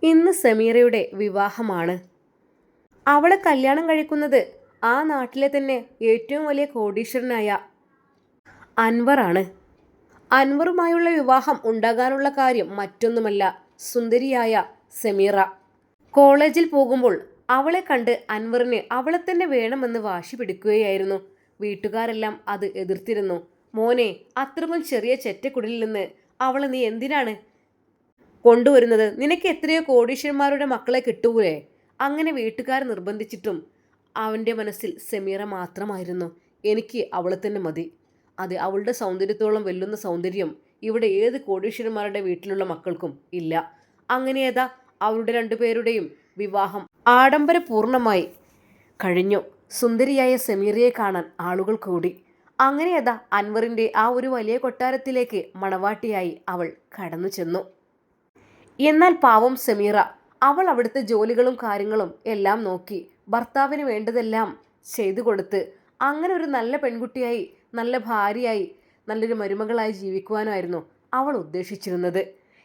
ഇന്ന് സമീറയുടെ വിവാഹമാണ്. അവളെ കല്യാണം കഴിക്കുന്നത് ആ നാട്ടിലെ തന്നെ ഏറ്റവും വലിയ കോടീശ്വരനായ അൻവറാണ്. അൻവറുമായുള്ള വിവാഹം ഉണ്ടാകാനുള്ള കാര്യം മറ്റൊന്നുമല്ല, സുന്ദരിയായ സമീറ. കോളേജിൽ പോകുമ്പോൾ അവളെ കണ്ട് അൻവറിന് അവളെ തന്നെ വേണമെന്ന് വാശി പിടിക്കുകയായിരുന്നു. വീട്ടുകാരെല്ലാം അത് എതിർത്തിരുന്നു. മോനെ, അത്രക്കും ചെറിയ ചെറ്റക്കുടിലിൽ നിന്ന് അവളെ നീ എന്തിനാണ് കൊണ്ടുവരുന്നത്? നിനക്ക് എത്രയോ കോടീശ്വരന്മാരുടെ മക്കളെ കിട്ടൂലേ? അങ്ങനെ വീട്ടുകാർ നിർബന്ധിച്ചിട്ടും അവൻ്റെ മനസ്സിൽ സമീറ മാത്രമായിരുന്നു. എനിക്ക് അവളെ തന്നെ മതി. അത് അവളുടെ സൗന്ദര്യത്തോളം വെല്ലുന്ന സൗന്ദര്യം ഇവിടെ ഏത് കോടീശ്വരന്മാരുടെ വീട്ടിലുള്ള മക്കൾക്കും ഇല്ല. അങ്ങനെയതാ അവരുടെ രണ്ടുപേരുടെയും വിവാഹം ആഡംബരപൂർണമായി കഴിഞ്ഞു. സുന്ദരിയായ സമീറയെ കാണാൻ ആളുകൾ കൂടി. അങ്ങനെയതാ അൻവറിൻ്റെ ആ ഒരു വലിയ കൊട്ടാരത്തിലേക്ക് മണവാട്ടിയായി അവൾ കടന്നു ചെന്നു. എന്നാൽ പാവം സമീറ, അവൾ അവിടുത്തെ ജോലികളും കാര്യങ്ങളും എല്ലാം നോക്കി ഭർത്താവിന് വേണ്ടതെല്ലാം ചെയ്തു കൊടുത്ത് അങ്ങനെ ഒരു നല്ല പെൺകുട്ടിയായി, നല്ല ഭാര്യയായി, നല്ലൊരു മരുമകളായി ജീവിക്കുവാനായിരുന്നു അവൾ ഉദ്ദേശിച്ചിരുന്നത്.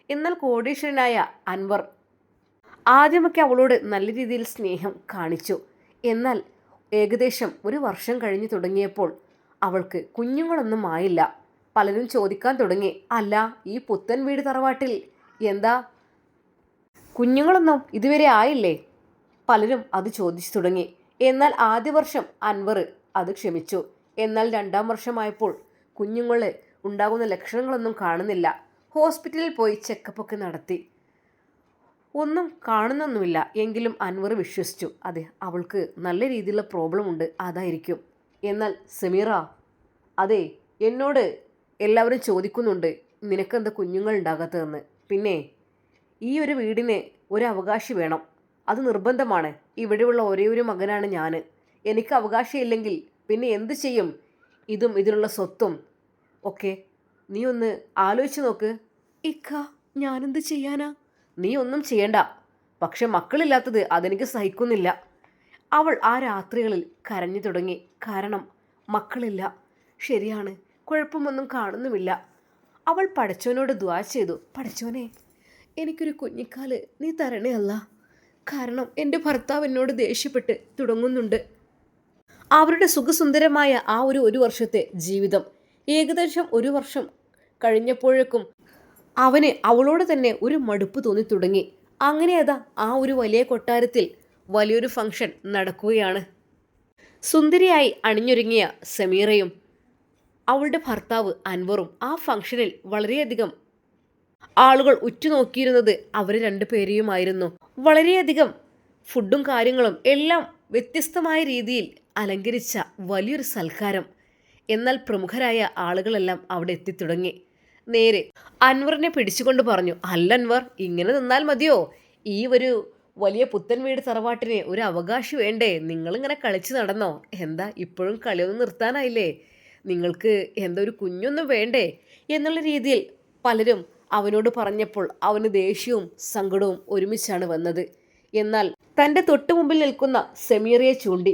എന്നാൽ കോടീശ്വരനായ അൻവർ ആദ്യമൊക്കെ അവളോട് നല്ല രീതിയിൽ സ്നേഹം കാണിച്ചു. എന്നാൽ ഏകദേശം ഒരു വർഷം കഴിഞ്ഞു തുടങ്ങിയപ്പോൾ അവൾക്ക് കുഞ്ഞുങ്ങളൊന്നും ആയില്ല. പലരും ചോദിക്കാൻ തുടങ്ങി, അല്ല, ഈ പുത്തൻ വീട് തറവാട്ടിൽ എന്താ കുഞ്ഞുങ്ങളൊന്നും ഇതുവരെ ആയില്ലേ? പലരും അത് ചോദിച്ചു തുടങ്ങി. എന്നാൽ ആദ്യ വർഷം അൻവർ അത് ക്ഷമിച്ചു. എന്നാൽ രണ്ടാം വർഷമായപ്പോൾ കുഞ്ഞുങ്ങൾ ഉണ്ടാകുന്ന ലക്ഷണങ്ങളൊന്നും കാണുന്നില്ല. ഹോസ്പിറ്റലിൽ പോയി ചെക്കപ്പൊക്കെ നടത്തി. ഒന്നും കാണുന്നൊന്നുമില്ല. എങ്കിലും അൻവർ വിശ്വസിച്ചു, അതെ, അവൾക്ക് നല്ല രീതിയിലുള്ള പ്രോബ്ലം ഉണ്ട്, അതായിരിക്കും. എന്നാൽ സമീറ, അതെ, എന്നോട് എല്ലാവരും ചോദിക്കുന്നുണ്ട് നിനക്കെന്താ കുഞ്ഞുങ്ങൾ ഉണ്ടാകാത്തതെന്ന്. പിന്നെ ഈ ഒരു വീടിന് ഒരു അവകാശി വേണം, അത് നിർബന്ധമാണ്. ഇവിടെയുള്ള ഒരേ ഒരു മകനാണ് ഞാൻ. എനിക്ക് അവകാശമില്ലെങ്കിൽ പിന്നെ എന്ത് ചെയ്യും? ഇതും ഇതിനുള്ള സ്വത്തും ഒക്കെ നീ ഒന്ന് ആലോചിച്ച് നോക്ക്. ഇക്ക, ഞാനെന്ത് ചെയ്യാനാ? നീ ഒന്നും ചെയ്യണ്ട. പക്ഷെ മക്കളില്ലാത്തത് അതെനിക്ക് സഹിക്കുന്നില്ല. അവൾ ആ രാത്രികളിൽ കരഞ്ഞു തുടങ്ങി. കാരണം മക്കളില്ല. ശരിയാണ്, കുഴപ്പമൊന്നും കാണുന്നുമില്ല. അവൾ പടച്ചോനോട് ദുആ ചെയ്തു, പടച്ചോനെ, എനിക്കൊരു കുഞ്ഞിക്കാല് നീ തരണേ അല്ല. കാരണം എൻ്റെ ഭർത്താവ് എന്നോട് ദേഷ്യപ്പെട്ട് തുടങ്ങുന്നുണ്ട്. അവരുടെ സുഖസുന്ദരമായ ആ ഒരു വർഷത്തെ ജീവിതം ഏകദേശം ഒരു വർഷം കഴിഞ്ഞപ്പോഴേക്കും അവന് അവളോട് തന്നെ ഒരു മടുപ്പ് തോന്നി തുടങ്ങി. അങ്ങനെ അതാ ആ ഒരു വലിയ കൊട്ടാരത്തിൽ വലിയൊരു ഫംഗ്ഷൻ നടക്കുകയാണ്. സുന്ദരിയായി അണിഞ്ഞൊരുങ്ങിയ സമീറയും അവളുടെ ഭർത്താവ് അൻവറും ആ ഫംഗ്ഷനിൽ വളരെയധികം ആളുകൾ ഉറ്റുനോക്കിയിരുന്നത് അവർ രണ്ടുപേരെയുമായിരുന്നു. വളരെയധികം ഫുഡും കാര്യങ്ങളും എല്ലാം വ്യത്യസ്തമായ രീതിയിൽ അലങ്കരിച്ച വലിയൊരു സൽക്കാരം. എന്നാൽ പ്രമുഖരായ ആളുകളെല്ലാം അവിടെ എത്തിത്തുടങ്ങി. നേരെ അൻവറിനെ പിടിച്ചുകൊണ്ട് പറഞ്ഞു, അല്ല അൻവർ, ഇങ്ങനെ നിന്നാൽ മതിയോ? ഈ ഒരു വലിയ പുത്തൻ വീട് തറവാട്ടിന് ഒരു അവകാശി വേണ്ടേ? നിങ്ങളിങ്ങനെ കളിച്ച് നടന്നോ? എന്താ ഇപ്പോഴും കളിയൊന്നും നിർത്താനായില്ലേ? നിങ്ങൾക്ക് എന്താ ഒരു കുഞ്ഞൊന്നും വേണ്ടേ? എന്നുള്ള രീതിയിൽ പലരും അവനോട് പറഞ്ഞപ്പോൾ അവന് ദേഷ്യവും സങ്കടവും ഒരുമിച്ചാണ് വന്നത്. എന്നാൽ തൻ്റെ തൊട്ടു മുമ്പിൽ നിൽക്കുന്ന സമീറയെ ചൂണ്ടി,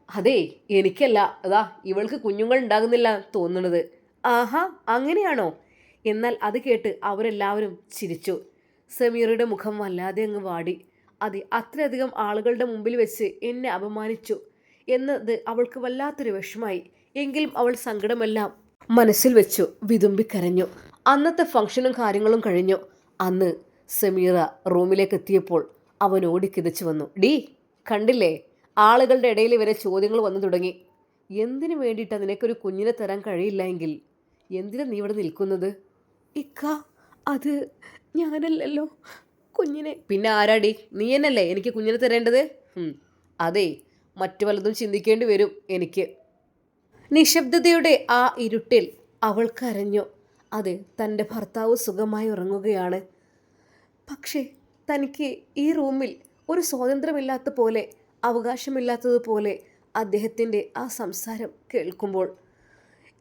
അതെ, എനിക്കല്ല, അതാ ഇവൾക്ക് കുഞ്ഞുങ്ങൾ ഉണ്ടാകുന്നില്ല തോന്നുന്നത്. ആഹാ, അങ്ങനെയാണോ? എന്നാൽ അത് കേട്ട് അവരെല്ലാവരും ചിരിച്ചു. സമീറയുടെ മുഖം വല്ലാതെ അങ്ങ് വാടി. അതെ, അത്രയധികം ആളുകളുടെ മുമ്പിൽ വെച്ച് എന്നെ അപമാനിച്ചു എന്നത് അവൾക്ക് വല്ലാത്തൊരു വിഷമായി. എങ്കിലും അവൾ സങ്കടമെല്ലാം മനസ്സിൽ വെച്ചു വിതുമ്പിക്കരഞ്ഞു. അന്നത്തെ ഫംഗ്ഷനും കാര്യങ്ങളും കഴിഞ്ഞു. അന്ന് സമീറ റൂമിലേക്ക് എത്തിയപ്പോൾ അവൻ ഓടിക്കിതച്ചു വന്നു. ഡീ, കണ്ടില്ലേ, ആളുകളുടെ ഇടയിൽ വരെ ചോദ്യങ്ങൾ വന്നു തുടങ്ങി. എന്തിനു വേണ്ടിയിട്ടാണ് നിനക്കൊരു കുഞ്ഞിനെ തരാൻ കഴിയില്ല എങ്കിൽ എന്തിനാ നീ ഇവിടെ നിൽക്കുന്നത്? ഇക്ക, അത് ഞാനല്ലല്ലോ കുഞ്ഞിനെ. പിന്നെ ആരാടി? നീ എന്നല്ലേ എനിക്ക് കുഞ്ഞിനെ തരേണ്ടത്? അതെ, മറ്റു പലതും ചിന്തിക്കേണ്ടി വരും എനിക്ക്. നിശബ്ദതയുടെ ആ ഇരുട്ടിൽ അവൾ കരഞ്ഞു. അതെ, തൻ്റെ ഭർത്താവ് സുഖമായി ഉറങ്ങുകയാണ്. പക്ഷേ തനിക്ക് ഈ റൂമിൽ ഒരു സ്വാതന്ത്ര്യമില്ലാത്ത പോലെ, അവകാശമില്ലാത്തതുപോലെ അദ്ദേഹത്തിൻ്റെ ആ സംസാരം കേൾക്കുമ്പോൾ.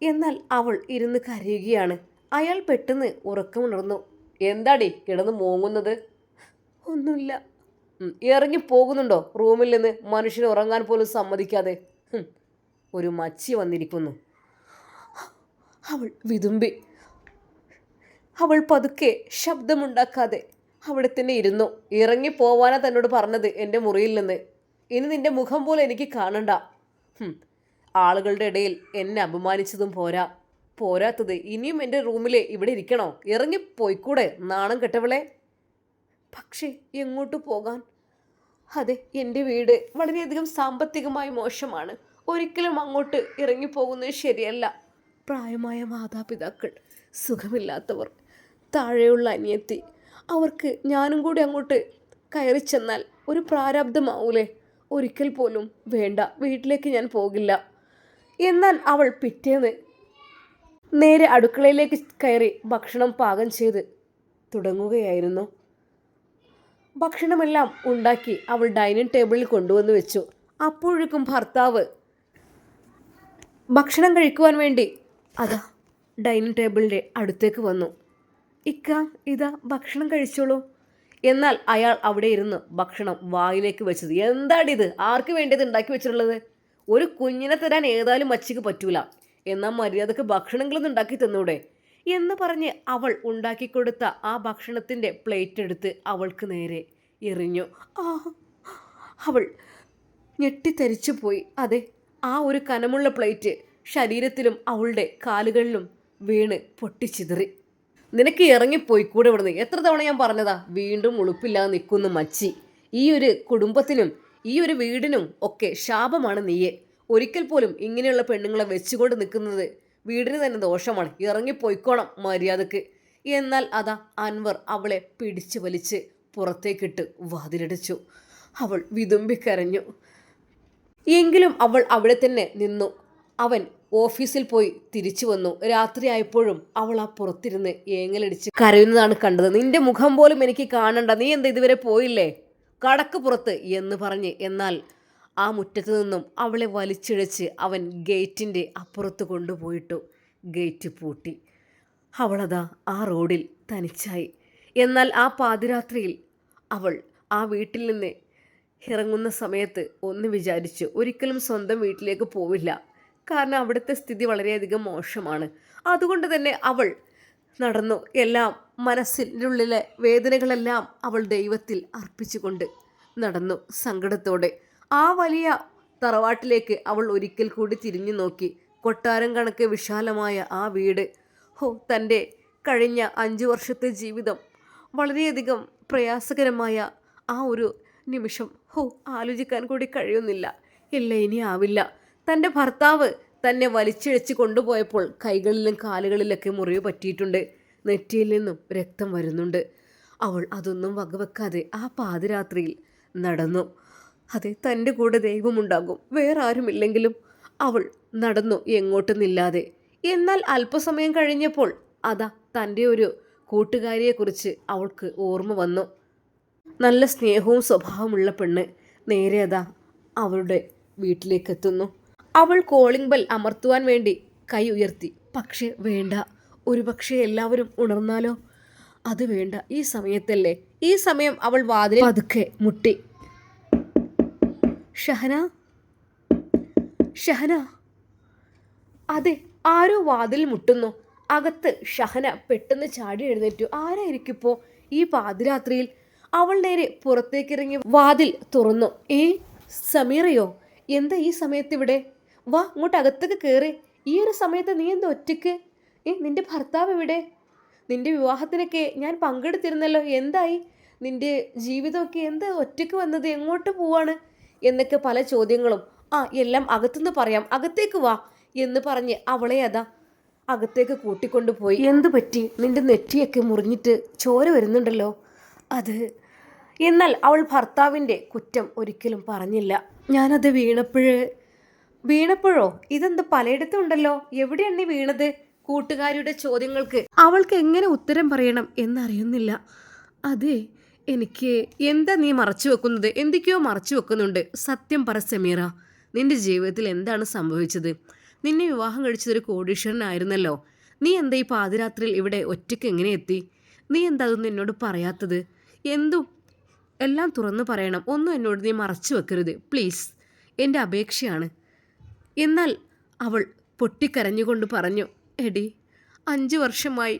എന്നാൽ അവൾ ഇരുന്ന് കരയുകയാണ്. അയാൾ പെട്ടെന്ന് ഉറക്കമുണർന്നു. എന്താടി കിടന്ന് മോങ്ങുന്നത്? ഒന്നുമില്ല. ഇറങ്ങി പോകുന്നുണ്ടോ റൂമിൽ നിന്ന്? മനുഷ്യന് ഉറങ്ങാൻ പോലും സമ്മതിക്കാതെ ഒരു മച്ചി വന്നിരിക്കുന്നു. അവൾ വിതുമ്പി. അവൾ പതുക്കെ ശബ്ദമുണ്ടാക്കാതെ അവിടെ തന്നെ ഇരുന്നു. ഇറങ്ങിപ്പോവാനാ തന്നോട് പറഞ്ഞത് എൻ്റെ മുറിയിൽ നിന്ന്. ഇനി നിന്റെ മുഖം പോലും എനിക്ക് കാണണ്ട. ആളുകളുടെ ഇടയിൽ എന്നെ അപമാനിച്ചതും പോരാത്തത് ഇനിയും എൻ്റെ റൂമിൽ ഇവിടെ ഇരിക്കണോ? ഇറങ്ങിപ്പോയിക്കൂടെ നാണം കെട്ടവളെ. പക്ഷേ എങ്ങോട്ട് പോകാൻ? അതെ, എൻ്റെ വീട് വളരെയധികം സാമ്പത്തികമായി മോശമാണ്. ഒരിക്കലും അങ്ങോട്ട് ഇറങ്ങിപ്പോകുന്നത് ശരിയല്ല. പ്രായമായ മാതാപിതാക്കൾ, സുഖമില്ലാത്തവർ, താഴെയുള്ള അനിയത്തി, അവർക്ക് ഞാനും കൂടി അങ്ങോട്ട് കയറി ചെന്നാൽ ഒരു പ്രാരാബ്ധമാവൂലേ? ഒരിക്കൽ പോലും വേണ്ട, വീട്ടിലേക്ക് ഞാൻ പോകില്ല. എന്നാൽ അവൾ പിറ്റേന്ന് നേരെ അടുക്കളയിലേക്ക് കയറി ഭക്ഷണം പാകം ചെയ്ത് തുടങ്ങുകയായിരുന്നു. ഭക്ഷണമെല്ലാം ഉണ്ടാക്കി അവൾ ഡൈനിങ് ടേബിളിൽ കൊണ്ടുവന്ന് വെച്ചു. അപ്പോഴേക്കും ഭർത്താവ് ഭക്ഷണം കഴിക്കുവാൻ വേണ്ടി ഡൈനിങ് ടേബിളിൻ്റെ അടുത്തേക്ക് വന്നു. ഇക്ക, ഇതാ ഭക്ഷണം കഴിച്ചോളൂ. എന്നാൽ അയാൾ അവിടെ ഇരുന്ന് ഭക്ഷണം വായിലേക്ക് വെച്ചത്. എന്താണിത്? ആർക്ക് വേണ്ടിയത് ഉണ്ടാക്കി വെച്ചിട്ടുള്ളത്? ഒരു കുഞ്ഞിനെ തരാൻ ഏതായാലും മച്ചിക്ക് പറ്റൂല. എന്നാൽ മര്യാദക്ക് ഭക്ഷണങ്ങളൊന്നും ഉണ്ടാക്കി തന്നൂടെ എന്ന് പറഞ്ഞ് അവൾ ഉണ്ടാക്കിക്കൊടുത്ത ആ ഭക്ഷണത്തിൻ്റെ പ്ലേറ്റ് എടുത്ത് അവൾക്ക് നേരെ എറിഞ്ഞു. അവൾ ഞെട്ടിത്തരിച്ചു പോയി. അതെ, ആ ഒരു കനമുള്ള പ്ലേറ്റ് ശരീരത്തിലും അവളുടെ കാലുകളിലും വീണ് പൊട്ടിച്ചിതറി. നിനക്ക് ഇറങ്ങിപ്പോയിക്കൂടെ ഇവിടുന്ന്? എത്ര തവണ ഞാൻ പറഞ്ഞതാ? വീണ്ടും ഉളുപ്പില്ലാതെ നിൽക്കുന്നു മച്ചി. ഈ ഒരു കുടുംബത്തിനും ഈ ഒരു വീടിനും ഒക്കെ ശാപമാണ് നീയെ. ഒരിക്കൽ പോലും ഇങ്ങനെയുള്ള പെണ്ണുങ്ങളെ വെച്ചുകൊണ്ട് നിൽക്കുന്നത് വീടിന് തന്നെ ദോഷമാണ്. ഇറങ്ങിപ്പോയിക്കോണം മര്യാദക്ക്. എന്നാൽ അൻവർ അവളെ പിടിച്ചു വലിച്ച് പുറത്തേക്കിട്ട് വാതിലടച്ചു. അവൾ വിതുമ്പിക്കരഞ്ഞു. എങ്കിലും അവൾ അവിടെ തന്നെ നിന്നു. അവൻ ഓഫീസിൽ പോയി തിരിച്ചു വന്നു. രാത്രിയായപ്പോഴും അവൾ ആ പുറത്തിരുന്ന് ഏങ്ങലടിച്ച് കരയുന്നതാണ് കണ്ടത്. നിന്റെ മുഖം പോലും എനിക്ക് കാണണ്ട, നീ എന്താ ഇതുവരെ പോയില്ലേ? കടക്ക് പുറത്ത് എന്ന് പറഞ്ഞ് എന്നാൽ ആ മുറ്റത്ത് നിന്നും അവളെ വലിച്ചിഴച്ച് അവൻ ഗേറ്റിൻ്റെ അപ്പുറത്ത് കൊണ്ടുപോയിട്ടു. ഗേറ്റ് പൂട്ടി. അവളതാ ആ റോഡിൽ തനിച്ചായി. എന്നാൽ ആ പാതിരാത്രിയിൽ അവൾ ആ വീട്ടിൽ നിന്ന് ഇറങ്ങുന്ന സമയത്ത് ഒന്ന് വിചാരിച്ചു, ഒരിക്കലും സ്വന്തം വീട്ടിലേക്ക് പോവില്ല. കാരണം അവിടുത്തെ സ്ഥിതി വളരെയധികം മോശമാണ്. അതുകൊണ്ട് തന്നെ അവൾ നടന്നു. എല്ലാം മനസ്സിനുള്ളിലെ വേദനകളെല്ലാം അവൾ ദൈവത്തിൽ അർപ്പിച്ചുകൊണ്ട് നടന്നു സങ്കടത്തോടെ. ആ വലിയ തറവാട്ടിലേക്ക് അവൾ ഒരിക്കൽ കൂടി തിരിഞ്ഞു നോക്കി. കൊട്ടാരം കണക്ക് വിശാലമായ ആ വീട്. തൻ്റെ കഴിഞ്ഞ 5 വർഷത്തെ ജീവിതം വളരെയധികം പ്രയാസകരമായ ആ ഒരു നിമിഷം ആലോചിക്കാൻ കൂടി കഴിയുന്നില്ല. ഇല്ല, ഇനി ആവില്ല. തൻ്റെ ഭർത്താവ് തന്നെ വലിച്ചിഴച്ച് കൊണ്ടുപോയപ്പോൾ കൈകളിലും കാലുകളിലൊക്കെ മുറിവ് പറ്റിയിട്ടുണ്ട്. നെറ്റിയിൽ നിന്നും രക്തം വരുന്നുണ്ട്. അവൾ അതൊന്നും വകവെക്കാതെ ആ പാതിരാത്രിയിൽ നടന്നു. അതെ, തൻ്റെ കൂടെ ദൈവമുണ്ടാകും, വേറെ ആരുമില്ലെങ്കിലും അവൾ നടന്നു എങ്ങോട്ടുമില്ലാതെ. എന്നാൽ അല്പസമയം കഴിഞ്ഞപ്പോൾ തൻ്റെ ഒരു കൂട്ടുകാരിയെക്കുറിച്ച് അവൾക്ക് ഓർമ്മ വന്നു. നല്ല സ്നേഹവും സ്വഭാവമുള്ള പെണ്ണ് നേരെ അവളുടെ വീട്ടിലേക്ക് എത്തുന്നു. അവൾ കോളിംഗ് ബെൽ അമർത്തുവാൻ വേണ്ടി കൈ ഉയർത്തി. പക്ഷേ വേണ്ട, ഒരുപക്ഷെ എല്ലാവരും ഉണർന്നാലോ? അത് വേണ്ട, ഈ സമയത്തല്ലേ. ഈ സമയം അവൾ വാതിൽ പതുക്കെ മുട്ടി. ഷഹന, ഷഹന. അതെ, ആരോ വാതിൽ മുട്ടുന്നു. അകത്ത് ഷഹന പെട്ടെന്ന് ചാടി എഴുന്നേറ്റു. ആരായിരിക്കിപ്പോൾ ഈ പാതിരാത്രിയിൽ? അവൾ നേരെ പുറത്തേക്കിറങ്ങി വാതിൽ തുറന്നു. സമീറയോ? എന്താ ഈ സമയത്ത് ഇവിടെ? വാ, ഇങ്ങോട്ട് അകത്തേക്ക് കയറി. ഈ ഒരു സമയത്ത് നീ എന്താ ഒറ്റയ്ക്ക്? നിന്റെ ഭർത്താവ് ഇവിടെ? നിന്റെ വിവാഹത്തിനൊക്കെ ഞാൻ പങ്കെടുത്തിരുന്നല്ലോ, എന്തായി? നിന്റെ ജീവിതമൊക്കെ എന്താ ഒറ്റയ്ക്ക് വന്നത്? എങ്ങോട്ട് പോവാണ് എന്നൊക്കെ പല ചോദ്യങ്ങളും. എല്ലാം അകത്തുനിന്ന് പറയാം, അകത്തേക്ക് വാ എന്ന് പറഞ്ഞ് അവളെ അകത്തേക്ക് കൂട്ടിക്കൊണ്ടുപോയി. എന്തു പറ്റി? നിന്റെ നെറ്റിയൊക്കെ മുറിഞ്ഞിട്ട് ചോര വരുന്നുണ്ടല്ലോ. എന്നാൽ അവൾ ഭർത്താവിൻ്റെ കുറ്റം ഒരിക്കലും പറഞ്ഞില്ല. ഞാനത് വീണപ്പോഴോ? ഇതെന്ത് പലയിടത്തും ഉണ്ടല്ലോ, എവിടെയാണ് നീ വീണത്? കൂട്ടുകാരിയുടെ ചോദ്യങ്ങൾക്ക് അവൾക്ക് എങ്ങനെ ഉത്തരം പറയണം എന്നറിയുന്നില്ല. അതെ, എനിക്ക് എന്താ നീ മറച്ചു വെക്കുന്നത്? എന്തൊക്കെയോ മറച്ചു വെക്കുന്നുണ്ട്. സത്യം പറ സമീറ, നിന്റെ ജീവിതത്തിൽ എന്താണ് സംഭവിച്ചത്? നിന്നെ വിവാഹം കഴിച്ചതൊരു കോടീശ്വരനായിരുന്നല്ലോ. നീ എന്താ ഈ പാതിരാത്രിയിൽ ഇവിടെ ഒറ്റയ്ക്ക് എങ്ങനെ എത്തി? നീ എന്താ അതൊന്നും എന്നോട് പറയാത്തത്? എല്ലാം തുറന്നു പറയണം. ഒന്നും എന്നോട് നീ മറച്ചു വെക്കരുത്, പ്ലീസ്, എൻ്റെ അപേക്ഷയാണ്. എന്നാൽ അവൾ പൊട്ടിക്കരഞ്ഞുകൊണ്ട് പറഞ്ഞു, എടി, 5 വർഷമായി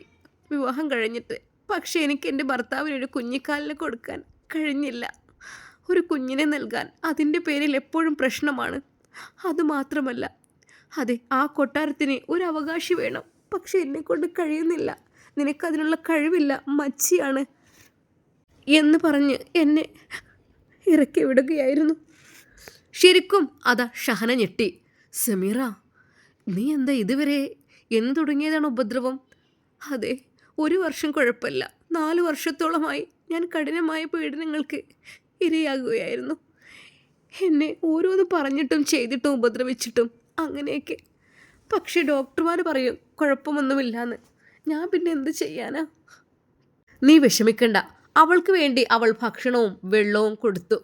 വിവാഹം കഴിഞ്ഞിട്ട്. പക്ഷേ എനിക്ക് എൻ്റെ ഭർത്താവിനൊരു കുഞ്ഞിക്കാലിന് കൊടുക്കാൻ കഴിഞ്ഞില്ല. ഒരു കുഞ്ഞിനെ നൽകാൻ അതിൻ്റെ പേരിൽ എപ്പോഴും പ്രശ്നമാണ്. അതുമാത്രമല്ല, അതെ, ആ കൊട്ടാരത്തിന് ഒരു അവകാശി വേണം. പക്ഷെ എന്നെക്കൊണ്ട് കഴിയുന്നില്ല. നിനക്കതിനുള്ള കഴിവില്ല, മച്ചിയാണ് എന്ന് പറഞ്ഞ് എന്നെ ഇറക്കി വിടുകയായിരുന്നു. ശരിക്കും അതാ ഷഹന ഞെട്ടി. സമീറ, നീ എന്താ ഇതുവരെ എന്ന് തുടങ്ങിയതാണ് ഉപദ്രവം? അതെ, 1 വർഷം കുഴപ്പമില്ല, 4 വർഷത്തോളമായി ഞാൻ കഠിനമായ പീഡനങ്ങൾക്ക് ഇരയാകുകയായിരുന്നു. എന്നെ ഓരോന്ന് പറഞ്ഞിട്ടും ചെയ്തിട്ടും ഉപദ്രവിച്ചിട്ടും അങ്ങനെയൊക്കെ. പക്ഷേ ഡോക്ടർമാർ പറയും കുഴപ്പമൊന്നുമില്ലാന്ന്. ഞാൻ പിന്നെ എന്ത് ചെയ്യാനാ? നീ വിഷമിക്കണ്ട. അവൾക്ക് വേണ്ടി അവൾ ഭക്ഷണവും വെള്ളവും കൊടുത്തു.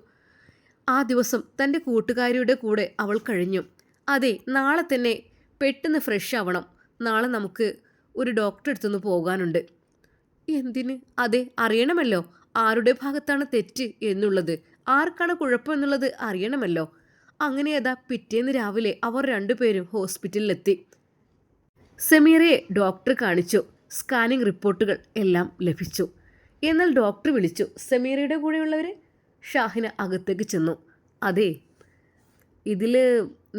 ആ ദിവസം തൻ്റെ കൂട്ടുകാരിയുടെ കൂടെ അവൾ കഴിഞ്ഞു. അതെ, നാളെ തന്നെ പെട്ടെന്ന് ഫ്രഷ് ആവണം. നാളെ നമുക്ക് ഒരു ഡോക്ടറെ അടുത്തുനിന്ന് പോകാനുണ്ട്. എന്തിന്? അതെ, അറിയണമല്ലോ ആരുടെ ഭാഗത്താണ് തെറ്റ് എന്നുള്ളത്, ആർക്കാണ് കുഴപ്പമെന്നുള്ളത് അറിയണമല്ലോ. അങ്ങനെ അതാ പിറ്റേന്ന് രാവിലെ അവർ രണ്ടുപേരും ഹോസ്പിറ്റലിലെത്തി. സമീറയെ ഡോക്ടർ കാണിച്ചു. സ്കാനിംഗ് റിപ്പോർട്ടുകൾ എല്ലാം ലഭിച്ചു. എന്നാൽ ഡോക്ടർ വിളിച്ചു. സമീറയുടെ കൂടെയുള്ളവർ ഷാഹിന അകത്തേക്ക് ചെന്നു. അതെ, ഇതിൽ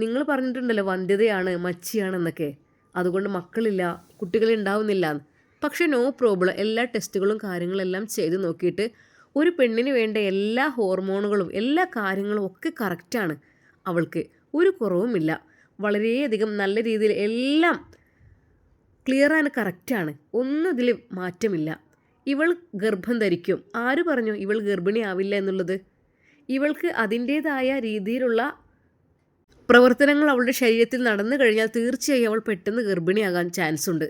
നിങ്ങൾ പറഞ്ഞിട്ടുണ്ടല്ലോ വന്ധ്യതയാണ്, മച്ചിയാണെന്നൊക്കെ, അതുകൊണ്ട് മക്കളില്ല, കുട്ടികളുണ്ടാവുന്നില്ല. പക്ഷെ നോ പ്രോബ്ലം, എല്ലാ ടെസ്റ്റുകളും കാര്യങ്ങളെല്ലാം ചെയ്ത് നോക്കിയിട്ട് ഒരു പെണ്ണിന് വേണ്ട എല്ലാ ഹോർമോണുകളും എല്ലാ കാര്യങ്ങളും ഒക്കെ കറക്റ്റാണ്. അവൾക്ക് ഒരു കുറവുമില്ല. വളരെയധികം നല്ല രീതിയിൽ എല്ലാം ക്ലിയർ ആൻഡ് കറക്റ്റാണ്. ഒന്നും ഇതിൽ മാറ്റമില്ല. ഇവൾ ഗർഭം ധരിക്കും. ആര് പറഞ്ഞു ഇവൾ ഗർഭിണിയാവില്ല എന്നുള്ളത്? ഇവൾക്ക് അതിൻ്റേതായ രീതിയിലുള്ള പ്രവർത്തനങ്ങൾ അവളുടെ ശരീരത്തിൽ നടന്നു കഴിഞ്ഞാൽ തീർച്ചയായും അവൾ പെട്ടെന്ന് ഗർഭിണിയാകാൻ ചാൻസ് ഉണ്ട്.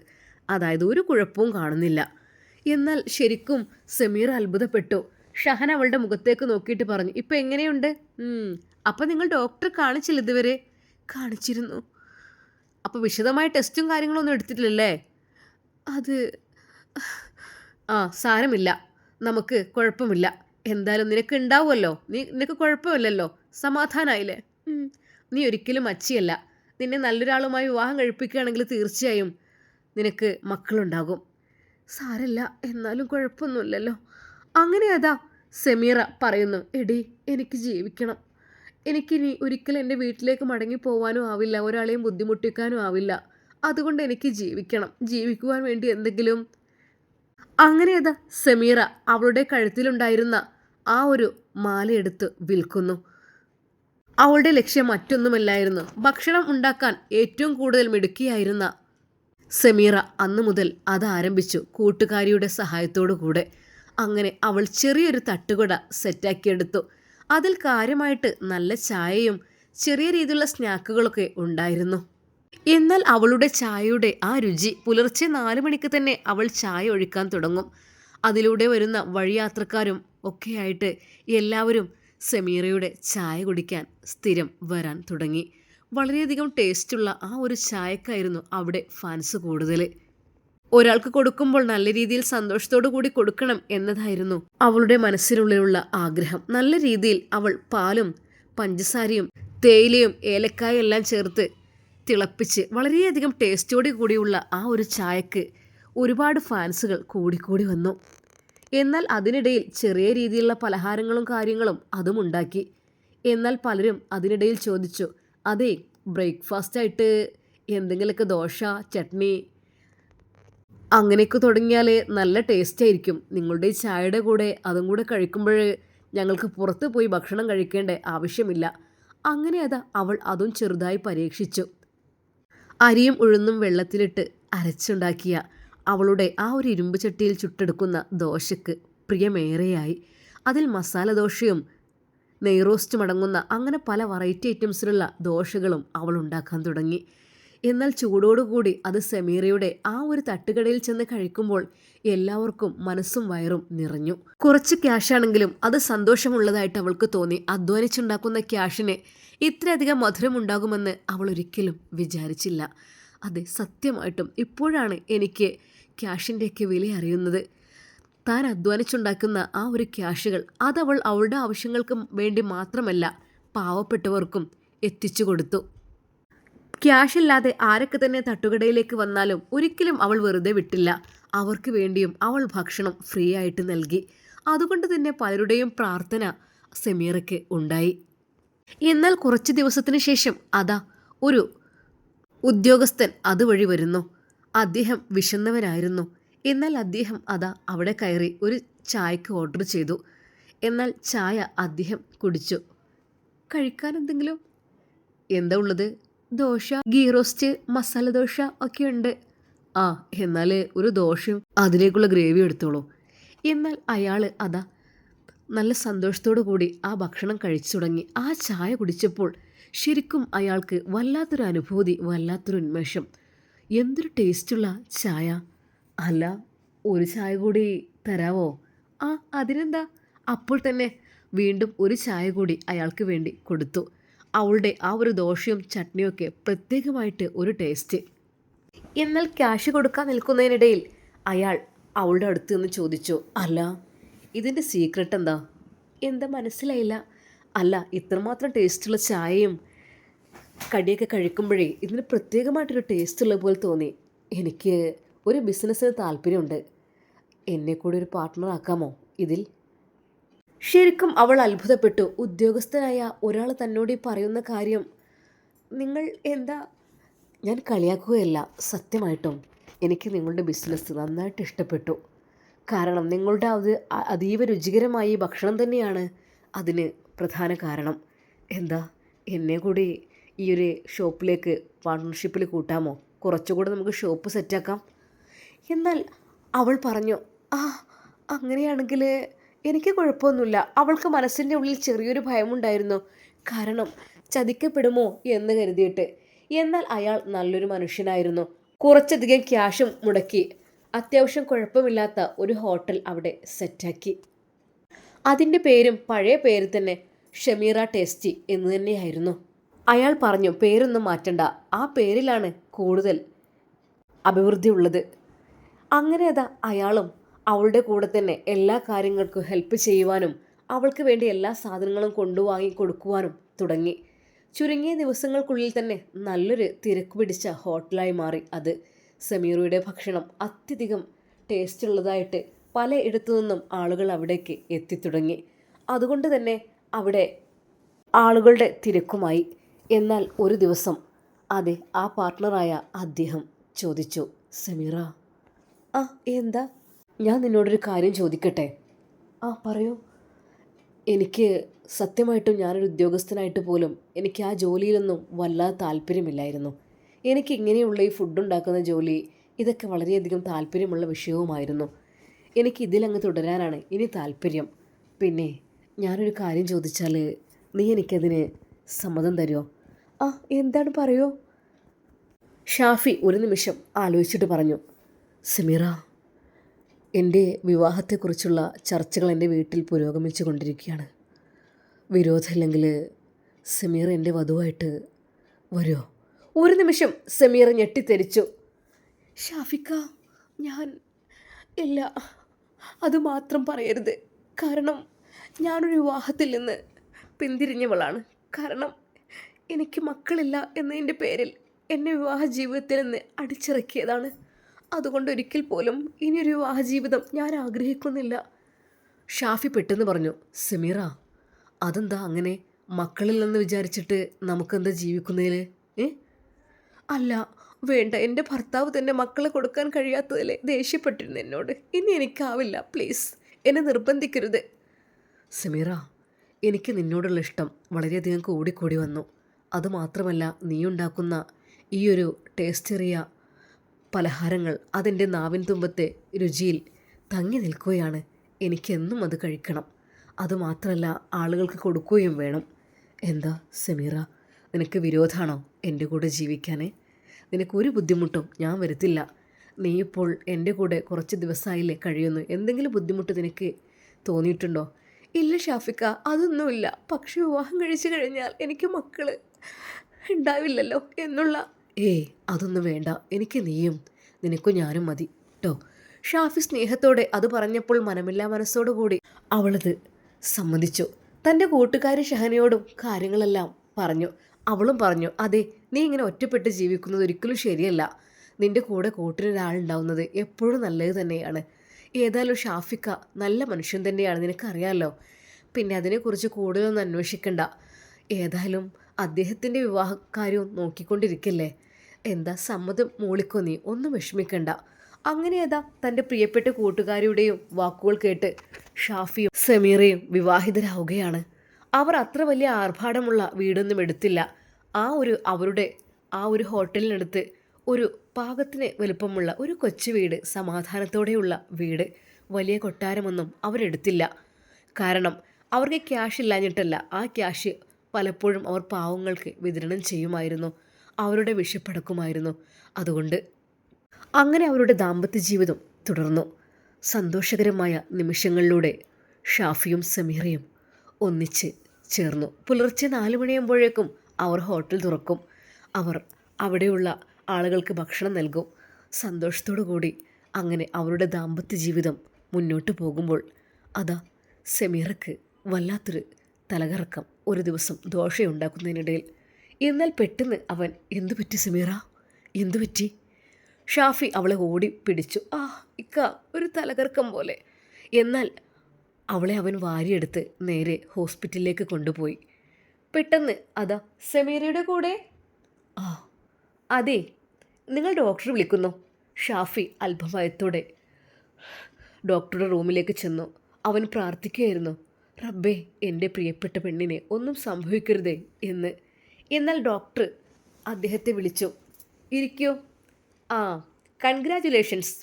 അതായത് ഒരു കുഴപ്പവും കാണുന്നില്ല. എന്നാൽ ശരിക്കും സമീർ അത്ഭുതപ്പെട്ടു. ഷഹന അവളുടെ മുഖത്തേക്ക് നോക്കിയിട്ട് പറഞ്ഞു, ഇപ്പം എങ്ങനെയുണ്ട്? അപ്പം നിങ്ങൾ ഡോക്ടറെ കാണിച്ചില്ല ഇതുവരെ? കാണിച്ചിരുന്നു. അപ്പോൾ വിശദമായ ടെസ്റ്റും കാര്യങ്ങളൊന്നും എടുത്തിട്ടില്ലല്ലേ? അത് സാരമില്ല, നമുക്ക് കുഴപ്പമില്ല. എന്തായാലും നിനക്ക് ഉണ്ടാവുമല്ലോ, നിനക്ക് കുഴപ്പമില്ലല്ലോ, സമാധാനമായില്ലേ? നീ ഒരിക്കലും മച്ചിയല്ല. നിന്നെ നല്ലൊരാളുമായി വിവാഹം കഴിപ്പിക്കുകയാണെങ്കിൽ തീർച്ചയായും നിനക്ക് മക്കളുണ്ടാകും. സാരല്ല, എന്നാലും കുഴപ്പമൊന്നുമില്ലല്ലോ. അങ്ങനെ അതാ സമീറ പറയുന്നു, എടി എനിക്ക് ജീവിക്കണം. എനിക്കിനി ഒരിക്കലും എൻ്റെ വീട്ടിലേക്ക് മടങ്ങി പോകാനും ആവില്ല, ഒരാളെയും ബുദ്ധിമുട്ടിക്കാനും ആവില്ല. അതുകൊണ്ട് എനിക്ക് ജീവിക്കണം, ജീവിക്കുവാൻ വേണ്ടി എന്തെങ്കിലും. അങ്ങനെ അതാ സമീറ അവളുടെ കഴുത്തിലുണ്ടായിരുന്ന ആ ഒരു മാലയെടുത്ത് വിൽക്കുന്നു. അവളുടെ ലക്ഷ്യം മറ്റൊന്നുമല്ലായിരുന്നു. ഭക്ഷണം ഉണ്ടാക്കാൻ ഏറ്റവും കൂടുതൽ മിടുക്കിയായിരുന്ന സമീറ അന്നു മുതൽ അത് ആരംഭിച്ചു, കൂട്ടുകാരിയുടെ സഹായത്തോടു കൂടെ. അങ്ങനെ അവൾ ചെറിയൊരു തട്ടുകട സെറ്റാക്കിയെടുത്തു. അതിൽ കാര്യമായിട്ട് നല്ല ചായയും ചെറിയ രീതിയിലുള്ള സ്നാക്കുകളൊക്കെ ഉണ്ടായിരുന്നു. എന്നാൽ അവളുടെ ചായയുടെ ആ രുചി പുലർച്ചെ 4 മണിക്ക് തന്നെ അവൾ ചായ ഒഴിക്കാൻ തുടങ്ങും. അതിലൂടെ വരുന്ന വഴിയാത്രക്കാരും ഒക്കെയായിട്ട് എല്ലാവരും സമീറയുടെ ചായ കുടിക്കാൻ സ്ഥിരം വരാൻ തുടങ്ങി. വളരെയധികം ടേസ്റ്റുള്ള ആ ഒരു ചായക്കായിരുന്നു അവിടെ ഫാൻസ് കൂടുതൽ. ഒരാൾക്ക് കൊടുക്കുമ്പോൾ നല്ല രീതിയിൽ സന്തോഷത്തോടു കൂടി കൊടുക്കണം എന്നതായിരുന്നു അവളുടെ മനസ്സിനുള്ളിലുള്ള ആഗ്രഹം. നല്ല രീതിയിൽ അവൾ പാലും പഞ്ചസാരയും തേയിലയും ഏലക്കായും എല്ലാം ചേർത്ത് തിളപ്പിച്ച് വളരെയധികം ടേസ്റ്റോടു കൂടിയുള്ള ആ ഒരു ചായക്ക് ഒരുപാട് ഫാൻസുകൾ കൂടിക്കൂടി വന്നു. എന്നാൽ അതിനിടയിൽ ചെറിയ രീതിയിലുള്ള പലഹാരങ്ങളും കാര്യങ്ങളും അതും ഉണ്ടാക്കി. എന്നാൽ പലരും അതിനിടയിൽ ചോദിച്ചു, അതെ, ബ്രേക്ക്ഫാസ്റ്റായിട്ട് എന്തെങ്കിലുമൊക്കെ ദോശ, ചട്നി അങ്ങനെയൊക്കെ തുടങ്ങിയാൽ നല്ല ടേസ്റ്റ് ആയിരിക്കും. നിങ്ങളുടെ ഈ ചായയുടെ കൂടെ അതും കൂടെ കഴിക്കുമ്പോൾ ഞങ്ങൾക്ക് പുറത്ത് പോയി ഭക്ഷണം കഴിക്കേണ്ട ആവശ്യമില്ല. അങ്ങനെ അതാ അവൾ അതും ചെറുതായി പരീക്ഷിച്ചു. അരിയും ഉഴുന്നും വെള്ളത്തിലിട്ട് അരച്ചുണ്ടാക്കിയ അവളുടെ ആ ഒരു ഇരുമ്പ് ചട്ടിയിൽ ചുട്ടെടുക്കുന്ന ദോശയ്ക്ക് പ്രിയമേറെയായി. അതിൽ മസാല ദോശയും നെയ്റോസ്റ്റും അടങ്ങുന്ന അങ്ങനെ പല വെറൈറ്റി ഐറ്റംസിലുള്ള ദോശകളും അവൾ ഉണ്ടാക്കാൻ തുടങ്ങി. എന്നാൽ ചൂടോടുകൂടി അത് സമീറയുടെ ആ ഒരു തട്ടുകടയിൽ ചെന്ന് കഴിക്കുമ്പോൾ എല്ലാവർക്കും മനസ്സും വയറും നിറഞ്ഞു. കുറച്ച് ക്യാഷാണെങ്കിലും അത് സന്തോഷമുള്ളതായിട്ട് അവൾക്ക് തോന്നി. അധ്വാനിച്ചുണ്ടാക്കുന്ന ക്യാഷിന് ഇത്രയധികം മധുരമുണ്ടാകുമെന്ന് അവൾ ഒരിക്കലും വിചാരിച്ചില്ല. അതെ, സത്യമായിട്ടും ഇപ്പോഴാണ് എനിക്ക് ക്യാഷിൻ്റെയൊക്കെ വില അറിയുന്നത്. താൻ അധ്വാനിച്ചുണ്ടാക്കുന്ന ആ ഒരു ക്യാഷുകൾ അതവൾ അവളുടെ ആവശ്യങ്ങൾക്ക് വേണ്ടി മാത്രമല്ല, പാവപ്പെട്ടവർക്കും എത്തിച്ചു കൊടുത്തു. ക്യാഷില്ലാതെ ആരൊക്കെ തന്നെ തട്ടുകടയിലേക്ക് വന്നാലും ഒരിക്കലും അവൾ വെറുതെ വിട്ടില്ല. അവർക്ക് വേണ്ടിയും അവൾ ഭക്ഷണം ഫ്രീ ആയിട്ട് നൽകി. അതുകൊണ്ട് തന്നെ പലരുടെയും പ്രാർത്ഥന സമീറയ്ക്ക് ഉണ്ടായി. എന്നാൽ കുറച്ച് ദിവസത്തിന് ശേഷം അതാ ഒരു ഉദ്യോഗസ്ഥൻ അതുവഴി വരുന്നു. അദ്ദേഹം വിശന്നവനായിരുന്നു. എന്നാൽ അദ്ദേഹം അതാ അവിടെ കയറി ഒരു ചായക്ക് ഓർഡർ ചെയ്തു. എന്നാൽ ചായ അദ്ദേഹം കുടിച്ചു. കഴിക്കാൻ എന്തെങ്കിലും? എന്താ ഉള്ളത്? ദോശ, ഗീ റോസ്റ്റ്, മസാല ദോശ ഒക്കെ ഉണ്ട്. ആ, എന്നാൽ ഒരു ദോശയും അതിലേക്കുള്ള ഗ്രേവി എടുത്തോളൂ. എന്നാൽ അയാൾ അതാ നല്ല സന്തോഷത്തോടു കൂടി ആ ഭക്ഷണം കഴിച്ചു തുടങ്ങി. ആ ചായ കുടിച്ചപ്പോൾ ശരിക്കും അയാൾക്ക് വല്ലാത്തൊരു അനുഭൂതി, വല്ലാത്തൊരു ഉന്മേഷം. എന്തൊരു ടേസ്റ്റുള്ള ചായ! അല്ല, ഒരു ചായ കൂടി തരാവോ? ആ, അതിനെന്താ? അപ്പോൾ തന്നെ വീണ്ടും ഒരു ചായ കൂടി അയാൾക്ക് വേണ്ടി കൊടുത്തു. അവളുടെ ആ ഒരു ദോശയും ചട്നിയും ഒക്കെ പ്രത്യേകമായിട്ട് ഒരു ടേസ്റ്റ്. എന്നാൽ ക്യാഷ് കൊടുക്കാൻ നിൽക്കുന്നതിനിടയിൽ അയാൾ അവളുടെ അടുത്ത് നിന്ന് ചോദിച്ചു, അല്ല, ഇതിൻ്റെ സീക്രട്ട് എന്താ? എന്താ മനസ്സിലായില്ല? അല്ല, ഇത്രമാത്രം ടേസ്റ്റുള്ള ചായയും കടിയൊക്കെ കഴിക്കുമ്പോഴേ ഇതിന് പ്രത്യേകമായിട്ടൊരു ടേസ്റ്റ് ഉള്ള പോലെ തോന്നി. എനിക്ക് ഒരു ബിസിനസ്സിന് താല്പര്യമുണ്ട്. എന്നെ കൂടി ഒരു പാർട്ട്ണർ ആക്കാമോ ഇതിൽ? ശരിക്കും അവൾ അത്ഭുതപ്പെട്ടു. ഉദ്യോഗസ്ഥനായ ഒരാൾ തന്നോട് പറയുന്ന കാര്യം. നിങ്ങൾ എന്താ? ഞാൻ കളിയാക്കുകയല്ല, സത്യമായിട്ടും എനിക്ക് നിങ്ങളുടെ ബിസിനസ് നന്നായിട്ട് ഇഷ്ടപ്പെട്ടു. കാരണം നിങ്ങളുടെ അത് അതീവ രുചികരമായ ഈ ഭക്ഷണം തന്നെയാണ് അതിന് പ്രധാന കാരണം. എന്താ, എന്നെ കൂടി ഈ ഒരു ഷോപ്പിലേക്ക് പാർട്ട്ണർഷിപ്പിൽ കൂട്ടാമോ? കുറച്ചുകൂടെ നമുക്ക് ഷോപ്പ് സെറ്റാക്കാം. എന്നാൽ അവൾ പറഞ്ഞു, ആ, അങ്ങനെയാണെങ്കിൽ എനിക്ക് കുഴപ്പമൊന്നുമില്ല. അവൾക്ക് മനസ്സിൻ്റെ ഉള്ളിൽ ചെറിയൊരു ഭയമുണ്ടായിരുന്നു. കാരണം ചതിക്കപ്പെടുമോ എന്ന് കരുതിയിട്ട്. എന്നാൽ അയാൾ നല്ലൊരു മനുഷ്യനായിരുന്നു. കുറച്ചധികം ക്യാഷും മുടക്കി അത്യാവശ്യം കുഴപ്പമില്ലാത്ത ഒരു ഹോട്ടൽ അവിടെ സെറ്റാക്കി. അതിൻ്റെ പേരും പഴയ പേര് തന്നെ, ഷമീറ ടേസ്റ്റി എന്ന് തന്നെയായിരുന്നു. അയാൾ പറഞ്ഞു, പേരൊന്നും മാറ്റണ്ട, ആ പേരിലാണ് കൂടുതൽ അഭിവൃദ്ധി ഉള്ളത്. അങ്ങനെ അതാ അയാളും അവളുടെ കൂടെ തന്നെ എല്ലാ കാര്യങ്ങൾക്കും ഹെൽപ്പ് ചെയ്യുവാനും അവൾക്ക് വേണ്ടി എല്ലാ സാധനങ്ങളും കൊണ്ടുവാങ്ങി കൊടുക്കുവാനും തുടങ്ങി. ചുരുങ്ങിയ ദിവസങ്ങൾക്കുള്ളിൽ തന്നെ നല്ലൊരു തിരക്ക് പിടിച്ച ഹോട്ടലായി മാറി അത്. സമീറയുടെ ഭക്ഷണം അത്യധികം ടേസ്റ്റ് ഉള്ളതായിട്ട് പലയിടത്തു നിന്നും ആളുകൾ അവിടേക്ക് എത്തിത്തുടങ്ങി. അതുകൊണ്ട് തന്നെ അവിടെ ആളുകളുടെ തിരക്കുമായി. എന്നാൽ ഒരു ദിവസം അതെ, ആ പാർട്ട്ണറായ അദ്ദേഹം ചോദിച്ചു, സമീറ, ആ, എന്താ? ഞാൻ നിന്നോടൊരു കാര്യം ചോദിക്കട്ടെ? ആ, പറയൂ. എനിക്ക് സത്യമായിട്ടും ഞാനൊരു ഉദ്യോഗസ്ഥനായിട്ട് പോലും എനിക്ക് ആ ജോലിയിലൊന്നും വല്ലാതെ താല്പര്യമില്ലായിരുന്നു. എനിക്ക് ഇങ്ങനെയുള്ള ഈ ഫുഡ് ഉണ്ടാക്കുന്ന ജോലി, ഇതൊക്കെ വളരെയധികം താല്പര്യമുള്ള വിഷയവുമായിരുന്നു. എനിക്ക് ഇതിലങ്ങ് തുടരാനാണ് ഇനി താല്പര്യം. പിന്നെ ഞാനൊരു കാര്യം ചോദിച്ചാൽ നീ എനിക്കതിന് സമ്മതം തരുമോ? ആ, എന്താണ്, പറയൂ. ഷാഫി ഒരു നിമിഷം ആലോചിച്ചിട്ട് പറഞ്ഞു, സമീറ, എൻ്റെ വിവാഹത്തെക്കുറിച്ചുള്ള ചർച്ചകൾ എൻ്റെ വീട്ടിൽ പുരോഗമിച്ചു കൊണ്ടിരിക്കുകയാണ്. വിരോധമില്ലെങ്കിൽ സമീർ എൻ്റെ വധുവായിട്ട് വരുമോ? ഒരു നിമിഷം സമീർ ഞെട്ടിത്തെരിച്ചു. ഷാഫിക്ക, ഞാൻ ഇല്ല, അതുമാത്രം പറയരുത്. കാരണം ഞാനൊരു വിവാഹത്തിൽ നിന്ന് പിന്തിരിഞ്ഞവളാണ്. കാരണം എനിക്ക് മക്കളില്ല എന്നതിൻ്റെ പേരിൽ എന്നെ വിവാഹ ജീവിതത്തിൽ നിന്ന് അടിച്ചിറക്കിയതാണ്. അതുകൊണ്ട് ഒരിക്കൽ പോലും ഇനിയൊരു വിവാഹ ജീവിതം ഞാൻ ആഗ്രഹിക്കുന്നില്ല. ഷാഫി പെട്ടെന്ന് പറഞ്ഞു, സമീറ, അതെന്താ അങ്ങനെ? മക്കളിൽ നിന്ന് വിചാരിച്ചിട്ട് നമുക്കെന്താ ജീവിക്കുന്നതിൽ? അല്ല, വേണ്ട, എൻ്റെ ഭർത്താവ് തന്നെ മക്കളെ കൊടുക്കാൻ കഴിയാത്തതിൽ ദേഷ്യപ്പെട്ടിരുന്നു എന്നോട്. ഇനി എനിക്കാവില്ല, പ്ലീസ് എന്നെ നിർബന്ധിക്കരുത്. സമീറ, എനിക്ക് നിന്നോടുള്ള ഇഷ്ടം വളരെയധികം കൂടിക്കൂടി വന്നു. അതുമാത്രമല്ല, നീ ഉണ്ടാക്കുന്ന ഈ ഒരു ടേസ്റ്റേറിയ പലഹാരങ്ങൾ അതെൻ്റെ നാവിൻ തുമ്പത്തെ രുചിയിൽ തങ്ങി നിൽക്കുകയാണ്. എനിക്കെന്നും അത് കഴിക്കണം. അതുമാത്രമല്ല, ആളുകൾക്ക് കൊടുക്കുകയും വേണം. എന്താ സമീറ, നിനക്ക് വിരോധമാണോ എൻ്റെ കൂടെ ജീവിക്കാൻ? നിനക്കൊരു ബുദ്ധിമുട്ടും ഞാൻ വരുത്തില്ല. നീ ഇപ്പോൾ എൻ്റെ കൂടെ കുറച്ച് ദിവസമായില്ലേ കഴിയുന്നു. എന്തെങ്കിലും ബുദ്ധിമുട്ട് നിനക്ക് തോന്നിയിട്ടുണ്ടോ? ഇല്ല ഷാഫിക്ക, അതൊന്നുമില്ല. പക്ഷെ വിവാഹം കഴിച്ചു കഴിഞ്ഞാൽ എനിക്ക് മക്കൾ ഉണ്ടാവില്ലല്ലോ എന്നുള്ള. അതൊന്നും വേണ്ട, എനിക്ക് നീയും നിനക്കും ഞാനും മതി കേട്ടോ. ഷാഫി സ്നേഹത്തോടെ അത് പറഞ്ഞപ്പോൾ മനമില്ലാ മനസ്സോടുകൂടി അവളത് സമ്മതിച്ചു. തൻ്റെ കൂട്ടുകാരി ഷഹനയോടും കാര്യങ്ങളെല്ലാം പറഞ്ഞു. അവളും പറഞ്ഞു, അതെ, നീ ഇങ്ങനെ ഒറ്റപ്പെട്ട് ജീവിക്കുന്നത് ഒരിക്കലും ശരിയല്ല. നിൻ്റെ കൂടെ കൂട്ടിനൊരാളുണ്ടാവുന്നത് എപ്പോഴും നല്ലത് തന്നെയാണ്. ഏതായാലും ഷാഫിക്ക നല്ല മനുഷ്യൻ തന്നെയാണ്, നിനക്കറിയാമല്ലോ. പിന്നെ അതിനെക്കുറിച്ച് കൂടുതലൊന്നും അന്വേഷിക്കണ്ട. ഏതായാലും അദ്ദേഹത്തിൻ്റെ വിവാഹകാര്യവും നോക്കിക്കൊണ്ടിരിക്കല്ലേ. എന്താ സമ്മതം മൂളിക്കോ, നീ ഒന്നും വിഷമിക്കണ്ട. അങ്ങനെ ഏതാ തൻ്റെ പ്രിയപ്പെട്ട കൂട്ടുകാരിയുടെയും വാക്കുകൾ കേട്ട് ഷാഫിയും സമീറയും വിവാഹിതരാവുകയാണ്. അവർ അത്ര വലിയ ആർഭാടമുള്ള വീടൊന്നും എടുത്തില്ല. അവരുടെ ഹോട്ടലിനടുത്ത് ഒരു പാകത്തിന് വലുപ്പമുള്ള ഒരു കൊച്ചു വീട്, സമാധാനത്തോടെയുള്ള വീട്. വലിയ കൊട്ടാരമൊന്നും അവരെടുത്തില്ല. കാരണം അവർക്ക് ക്യാഷ് ഇല്ലാഞ്ഞിട്ടല്ല, ആ ക്യാഷ് പലപ്പോഴും അവർ പാവങ്ങൾക്ക് വിതരണം ചെയ്യുമായിരുന്നു, അവരുടെ വിശപ്പടക്കുമായിരുന്നു. അതുകൊണ്ട് അങ്ങനെ അവരുടെ ദാമ്പത്യ ജീവിതം തുടർന്നു. സന്തോഷകരമായ നിമിഷങ്ങളിലൂടെ ഷാഫിയും സമീറയും ഒന്നിച്ച് ചേർന്നു. പുലർച്ചെ 4 മണിയാകുമ്പോഴേക്കും അവർ ഹോട്ടൽ തുറക്കും. അവർ അവിടെയുള്ള ആളുകൾക്ക് ഭക്ഷണം നൽകും. സന്തോഷത്തോടു കൂടി അങ്ങനെ അവരുടെ ദാമ്പത്യ ജീവിതം മുന്നോട്ട് പോകുമ്പോൾ അതാ സമീറയ്ക്ക് വല്ലാത്തൊരു തലകറക്കം. ഒരു ദിവസം ദോശയുണ്ടാക്കുന്നതിനിടയിൽ. എന്നാൽ പെട്ടെന്ന് അവൻ, എന്തു പറ്റി സമീറ, എന്തു പറ്റി? ഷാഫി അവളെ ഓടി പിടിച്ചു. ഇക്ക, ഒരു തലകറക്കം പോലെ. എന്നാൽ അവളെ അവൻ വാരിയെടുത്ത് നേരെ ഹോസ്പിറ്റലിലേക്ക് കൊണ്ടുപോയി. പെട്ടെന്ന് അതാ സമീറയുടെ കൂടെ. അതെ, നിങ്ങൾ ഡോക്ടർ വിളിക്കുന്നു. ഷാഫി അല്പഭയത്തോടെ ഡോക്ടറുടെ റൂമിലേക്ക് ചെന്നു. അവൻ പ്രാർത്ഥിക്കുകയായിരുന്നു, റബ്ബേ, എൻ്റെ പ്രിയപ്പെട്ട പെണ്ണിനെ ഒന്നും സംഭവിക്കരുതേ എന്ന്. എന്നാൽ ഡോക്ടർ അദ്ദേഹത്തെ വിളിച്ചു. ഇരിക്കൂ. കൺഗ്രാറ്റുലേഷൻസ്,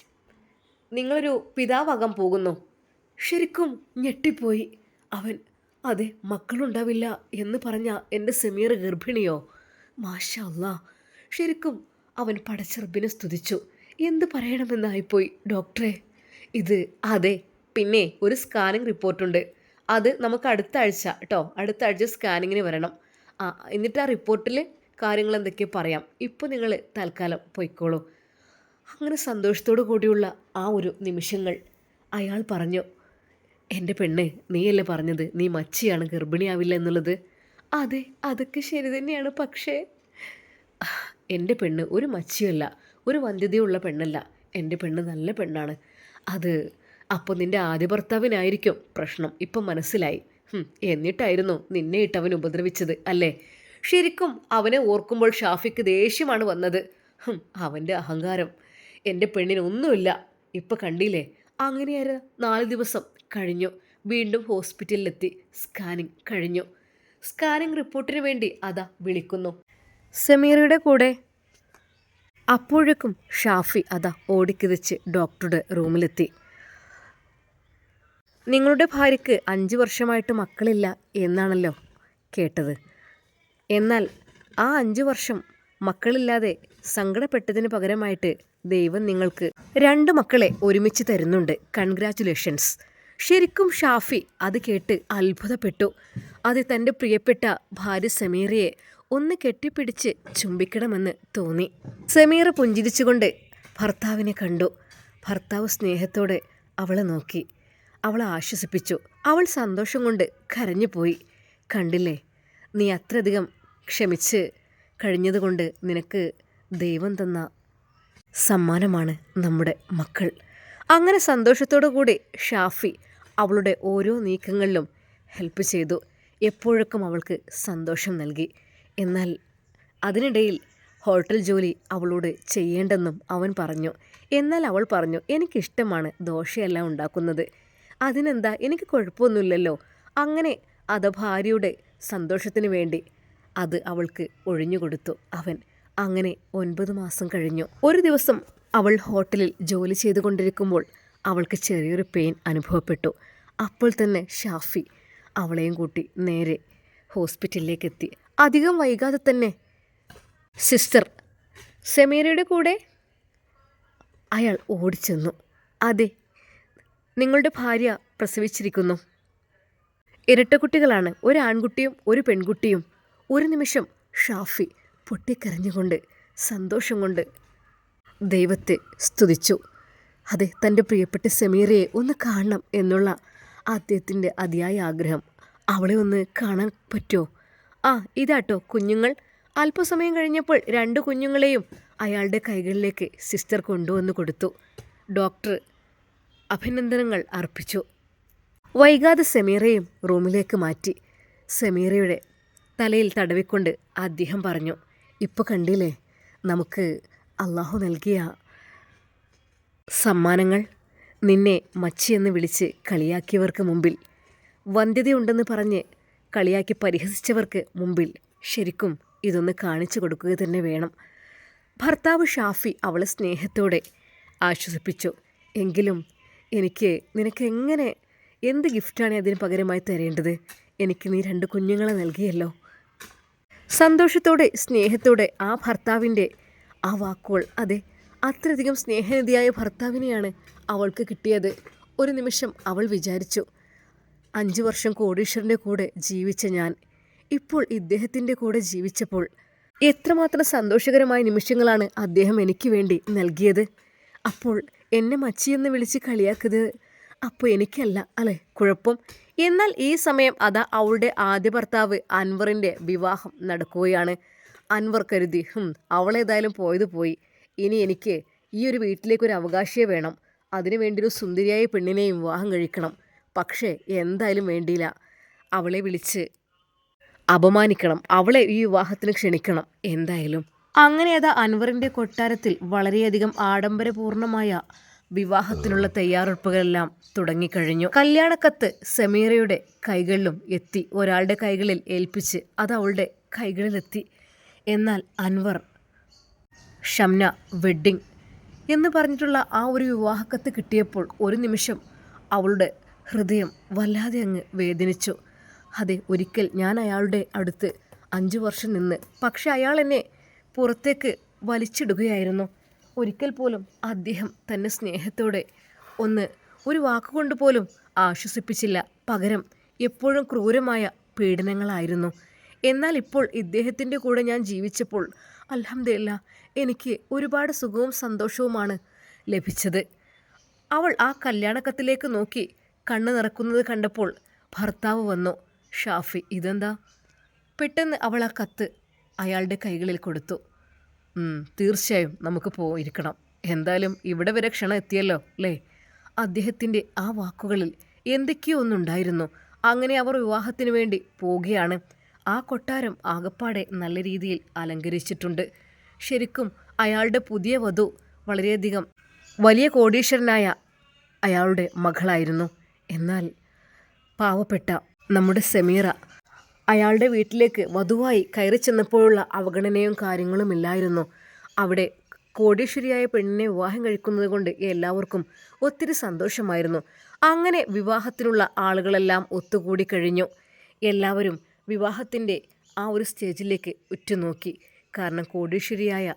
നിങ്ങളൊരു പിതാവാകാൻ പോകുന്നു. ശരിക്കും ഞെട്ടിപ്പോയി അവൻ. അതെ, മക്കളുണ്ടാവില്ല എന്ന് പറഞ്ഞ എൻ്റെ സമീറ ഗർഭിണിയോ? മാഷാ അല്ലാ. ശരിക്കും അവൻ പടച്ചറബിനെ സ്തുതിച്ചു. എന്ത് പറയണമെന്നായിപ്പോയി ഡോക്ടറെ. അതെ, പിന്നെ ഒരു സ്കാനിങ് റിപ്പോർട്ടുണ്ട്. അത് നമുക്ക് അടുത്ത ആഴ്ച കേട്ടോ, അടുത്ത ആഴ്ച സ്കാനിങ്ങിന് വരണം. എന്നിട്ട് ആ റിപ്പോർട്ടിൽ കാര്യങ്ങൾ എന്തൊക്കെയോ പറയാം. ഇപ്പോൾ നിങ്ങൾ തൽക്കാലം പോയിക്കോളൂ. അങ്ങനെ സന്തോഷത്തോടു കൂടിയുള്ള ആ ഒരു നിമിഷങ്ങൾ അയാൾ പറഞ്ഞു, എൻ്റെ പെണ്ണ്, നീയല്ലേ പറഞ്ഞത് നീ മച്ചിയാണ്, ഗർഭിണിയാവില്ല എന്നുള്ളത്? അതെ, അതൊക്കെ ശരി തന്നെയാണ്. പക്ഷേ എൻ്റെ പെണ്ണ് ഒരു മച്ചിയല്ല, ഒരു വന്ധ്യതയുള്ള പെണ്ണല്ല. എൻ്റെ പെണ്ണ് നല്ല പെണ്ണാണ്. അപ്പോൾ നിൻ്റെ ആദ്യ ഭർത്താവിനായിരിക്കും പ്രശ്നം, ഇപ്പം മനസ്സിലായി. എന്നിട്ടായിരുന്നു നിന്നെ ഇട്ട് അവൻ ഉപദ്രവിച്ചത് അല്ലേ? ശരിക്കും അവനെ ഓർക്കുമ്പോൾ ഷാഫിക്ക് ദേഷ്യമാണ് വന്നത്. അവൻ്റെ അഹങ്കാരം. എൻ്റെ പെണ്ണിനൊന്നുമില്ല. ഇപ്പം കണ്ടില്ലേ? അങ്ങനെയായിരുന്നു. 4 ദിവസം കഴിഞ്ഞു. വീണ്ടും ഹോസ്പിറ്റലിലെത്തി. സ്കാനിങ് കഴിഞ്ഞു. സ്കാനിങ് റിപ്പോർട്ടിന് വേണ്ടി അതാ വിളിക്കുന്നു സമീറയുടെ കൂടെ. അപ്പോഴേക്കും ഷാഫി അതാ ഓടിക്കിതച്ച് ഡോക്ടറുടെ റൂമിലെത്തി. നിങ്ങളുടെ ഭാര്യയ്ക്ക് 5 വർഷമായിട്ട് മക്കളില്ല എന്നാണല്ലോ കേട്ടത്. എന്നാൽ ആ 5 വർഷം മക്കളില്ലാതെ സങ്കടപ്പെട്ടതിന് പകരമായിട്ട് ദൈവം നിങ്ങൾക്ക് 2 മക്കളെ ഒരുമിച്ച് തരുന്നുണ്ട്. കൺഗ്രാറ്റുലേഷൻസ്. ശരിക്കും ഷാഫി അത് കേട്ട് അത്ഭുതപ്പെട്ടു. അത് തൻ്റെ പ്രിയപ്പെട്ട ഭാര്യ സമീറയെ ഒന്ന് കെട്ടിപ്പിടിച്ച് ചുംബിക്കണമെന്ന് തോന്നി. സമീറ പുഞ്ചിരിച്ചുകൊണ്ട് ഭർത്താവിനെ കണ്ടു. ഭർത്താവ് സ്നേഹത്തോടെ അവളെ നോക്കി, അവളെ ആശ്വസിപ്പിച്ചു. അവൾ സന്തോഷം കൊണ്ട് കരഞ്ഞുപോയി. കണ്ടില്ലേ, നീ അത്രയധികം ക്ഷമിച്ച് കഴിഞ്ഞതുകൊണ്ട് നിനക്ക് ദൈവം തന്ന സമ്മാനമാണ് നമ്മുടെ മക്കൾ. അങ്ങനെ സന്തോഷത്തോടു കൂടി ഷാഫി അവളുടെ ഓരോ നീക്കങ്ങളിലും ഹെൽപ്പ് ചെയ്തു. എപ്പോഴൊക്കെ അവൾക്ക് സന്തോഷം നൽകി. എന്നാൽ അതിനിടയിൽ ഹോട്ടൽ ജോലി അവളോട് ചെയ്യേണ്ടെന്നും അവൻ പറഞ്ഞു. എന്നാൽ അവൾ പറഞ്ഞു, എനിക്കിഷ്ടമാണ് ദോശയെല്ലാം ഉണ്ടാക്കുന്നത്, അതിനെന്താ, എനിക്ക് കുഴപ്പമൊന്നുമില്ലല്ലോ. അങ്ങനെ ഭാര്യയുടെ സന്തോഷത്തിന് വേണ്ടി അത് അവൾക്ക് ഒഴിഞ്ഞുകൊടുത്തു അവൻ. അങ്ങനെ 9 മാസം കഴിഞ്ഞു. ഒരു ദിവസം അവൾ ഹോട്ടലിൽ ജോലി ചെയ്തുകൊണ്ടിരിക്കുമ്പോൾ അവൾക്ക് ചെറിയൊരു പെയിൻ അനുഭവപ്പെട്ടു. അപ്പോൾ തന്നെ ഷാഫി അവളെയും കൂട്ടി നേരെ ഹോസ്പിറ്റലിലേക്ക് എത്തി. അധികം വൈകാതെ തന്നെ സിസ്റ്റർ സമീറയുടെ കൂടെ അയാൾ ഓടിച്ചെന്നു. അതെ, നിങ്ങളുടെ ഭാര്യ പ്രസവിച്ചിരിക്കുന്നു. ഇരട്ടക്കുട്ടികളാണ്, ഒരു ആൺകുട്ടിയും ഒരു പെൺകുട്ടിയും. ഒരു നിമിഷം ഷാഫി പൊട്ടിക്കരഞ്ഞുകൊണ്ട് സന്തോഷം കൊണ്ട് ദൈവത്തെ സ്തുതിച്ചു. അതെ, തൻ്റെ പ്രിയപ്പെട്ട സമീറയെ ഒന്ന് കാണണം എന്നുള്ള അദ്ദേഹത്തിൻ്റെ അതിയായ ആഗ്രഹം. അവളെ ഒന്ന് കാണാൻ പറ്റുമോ? ഇതാട്ടോ കുഞ്ഞുങ്ങൾ. അല്പസമയം കഴിഞ്ഞപ്പോൾ 2 കുഞ്ഞുങ്ങളെയും അയാളുടെ കൈകളിലേക്ക് സിസ്റ്റർ കൊണ്ടുവന്ന് കൊടുത്തു. ഡോക്ടർ അഭിനന്ദനങ്ങൾ അർപ്പിച്ചു. വൈകാതെ സമീറയും റൂമിലേക്ക് മാറ്റി. സമീറയുടെ തലയിൽ തടവിക്കൊണ്ട് അദ്ദേഹം പറഞ്ഞു, ഇപ്പോൾ കണ്ടില്ലേ നമുക്ക് അള്ളാഹു നൽകിയ സമ്മാനങ്ങൾ. നിന്നെ മച്ചിയെന്ന് വിളിച്ച് കളിയാക്കിയവർക്ക് മുമ്പിൽ, വന്ധ്യതയുണ്ടെന്ന് പറഞ്ഞ് കളിയാക്കി പരിഹസിച്ചവർക്ക് മുമ്പിൽ ശരിക്കും ഇതൊന്ന് കാണിച്ചു കൊടുക്കുക തന്നെ വേണം. ഭർത്താവ് ഷാഫി അവളെ സ്നേഹത്തോടെ ആശ്വസിപ്പിച്ചു. എങ്കിലും നിനക്ക് എങ്ങനെ, എന്ത് ഗിഫ്റ്റാണ് അതിന് പകരമായി തരേണ്ടത്? എനിക്ക് നീ 2 കുഞ്ഞുങ്ങളെ നൽകിയല്ലോ. സന്തോഷത്തോടെ സ്നേഹത്തോടെ ആ ഭർത്താവിൻ്റെ ആ വാക്കുകൾ, അതെ, അത്രയധികം സ്നേഹനിധിയായ ഭർത്താവിനെയാണ് അവൾക്ക് കിട്ടിയത്. ഒരു നിമിഷം അവൾ വിചാരിച്ചു, 5 വർഷം കോടീശ്വരൻ്റെ കൂടെ ജീവിച്ച ഞാൻ ഇപ്പോൾ ഇദ്ദേഹത്തിൻ്റെ കൂടെ ജീവിച്ചപ്പോൾ എത്രമാത്രം സന്തോഷകരമായ നിമിഷങ്ങളാണ് അദ്ദേഹം എനിക്ക് വേണ്ടി നൽകിയത്. അപ്പോൾ എന്നെ മച്ചിയെന്ന് വിളിച്ച് കളിയാക്കുന്നത് അപ്പോൾ എനിക്കല്ല അല്ലേ കുഴപ്പം? എന്നാൽ ഈ സമയം അതാ അവളുടെ ആദ്യ ഭർത്താവ് അൻവറിൻ്റെ വിവാഹം നടക്കുകയാണ്. അൻവർ കരുതി, അവളേതായാലും പോയത് പോയി, ഇനി എനിക്ക് ഈ ഒരു വീട്ടിലേക്കൊരു അവകാശിയെ വേണം, അതിനു വേണ്ടി ഒരു സുന്ദരിയായ പെണ്ണിനെയും വിവാഹം കഴിക്കണം. പക്ഷേ എന്തായാലും വേണ്ടിയില്ല, അവളെ വിളിച്ച് അപമാനിക്കണം, അവളെ ഈ വിവാഹത്തിന് ക്ഷണിക്കണം എന്തായാലും. അങ്ങനെ അതാ അൻവറിൻ്റെ കൊട്ടാരത്തിൽ വളരെയധികം ആഡംബരപൂർണമായ വിവാഹത്തിനുള്ള തയ്യാറെടുപ്പുകളെല്ലാം തുടങ്ങിക്കഴിഞ്ഞു. കല്യാണക്കത്ത് സമീറയുടെ കൈകളിലും എത്തി. ഒരാളുടെ കൈകളിൽ ഏൽപ്പിച്ച് അത് അവളുടെ കൈകളിലെത്തി. എന്നാൽ അൻവർ ഷംന വെഡ്ഡിങ് എന്ന് പറഞ്ഞിട്ടുള്ള ആ ഒരു വിവാഹക്കത്ത് കിട്ടിയപ്പോൾ ഒരു നിമിഷം അവളുടെ ഹൃദയം വല്ലാതെ അങ്ങ് വേദനിച്ചു. അതെ, ഒരിക്കൽ ഞാൻ അയാളുടെ അടുത്ത് 5 വർഷം നിന്ന്, പക്ഷെ അയാൾ എന്നെ പുറത്തേക്ക് വലിച്ചിടുകയായിരുന്നു. ഒരിക്കൽ പോലും അദ്ദേഹം തന്നെ സ്നേഹത്തോടെ ഒരു വാക്കുകൊണ്ട് പോലും ആശ്വസിപ്പിച്ചില്ല. പകരം എപ്പോഴും ക്രൂരമായ പീഡനങ്ങളായിരുന്നു. എന്നാൽ ഇപ്പോൾ ഇദ്ദേഹത്തിൻ്റെ കൂടെ ഞാൻ ജീവിച്ചപ്പോൾ അൽഹംദുലില്ലാ എനിക്ക് ഒരുപാട് സുഖവും സന്തോഷവുമാണ് ലഭിച്ചത്. അവൾ ആ കല്യാണക്കത്തിലേക്ക് നോക്കി കണ്ണ് നിറക്കുന്നത് കണ്ടപ്പോൾ ഭർത്താവ് വന്നു. ഷാഫി, ഇതെന്താ? പെട്ടെന്ന് അവൾ ആ കത്ത് അയാളുടെ കൈകളിൽ കൊടുത്തു. തീർച്ചയായും നമുക്ക് പോയിരിക്കണം, എന്തായാലും ഇവിടെ വരെ ക്ഷണം എത്തിയല്ലോ അല്ലേ? അദ്ദേഹത്തിൻ്റെ ആ വാക്കുകളിൽ എന്തൊക്കെയോ ഒന്നുണ്ടായിരുന്നു. അങ്ങനെ അവർ വിവാഹത്തിന് വേണ്ടി പോവുകയാണ്. ആ കൊട്ടാരം ആകപ്പാടെ നല്ല രീതിയിൽ അലങ്കരിച്ചിട്ടുണ്ട്. ശരിക്കും അയാളുടെ പുതിയ വധു വളരെയധികം വലിയ കോടീശ്വരനായ അയാളുടെ മകളായിരുന്നു. എന്നാൽ പാവപ്പെട്ട നമ്മുടെ സമീറ അയാളുടെ വീട്ടിലേക്ക് വധുവായി കയറി ചെന്നപ്പോഴുള്ള അവഗണനയും കാര്യങ്ങളുമില്ലായിരുന്നു. അവിടെ കോടീശ്വരിയായ പെണ്ണിനെ വിവാഹം കഴിക്കുന്നത് കൊണ്ട് എല്ലാവർക്കും ഒത്തിരി സന്തോഷമായിരുന്നു. അങ്ങനെ വിവാഹത്തിനുള്ള ആളുകളെല്ലാം ഒത്തുകൂടി കഴിഞ്ഞു. എല്ലാവരും വിവാഹത്തിൻ്റെ ആ ഒരു സ്റ്റേജിലേക്ക് ഉറ്റുനോക്കി. കാരണം കോടീശ്വരിയായ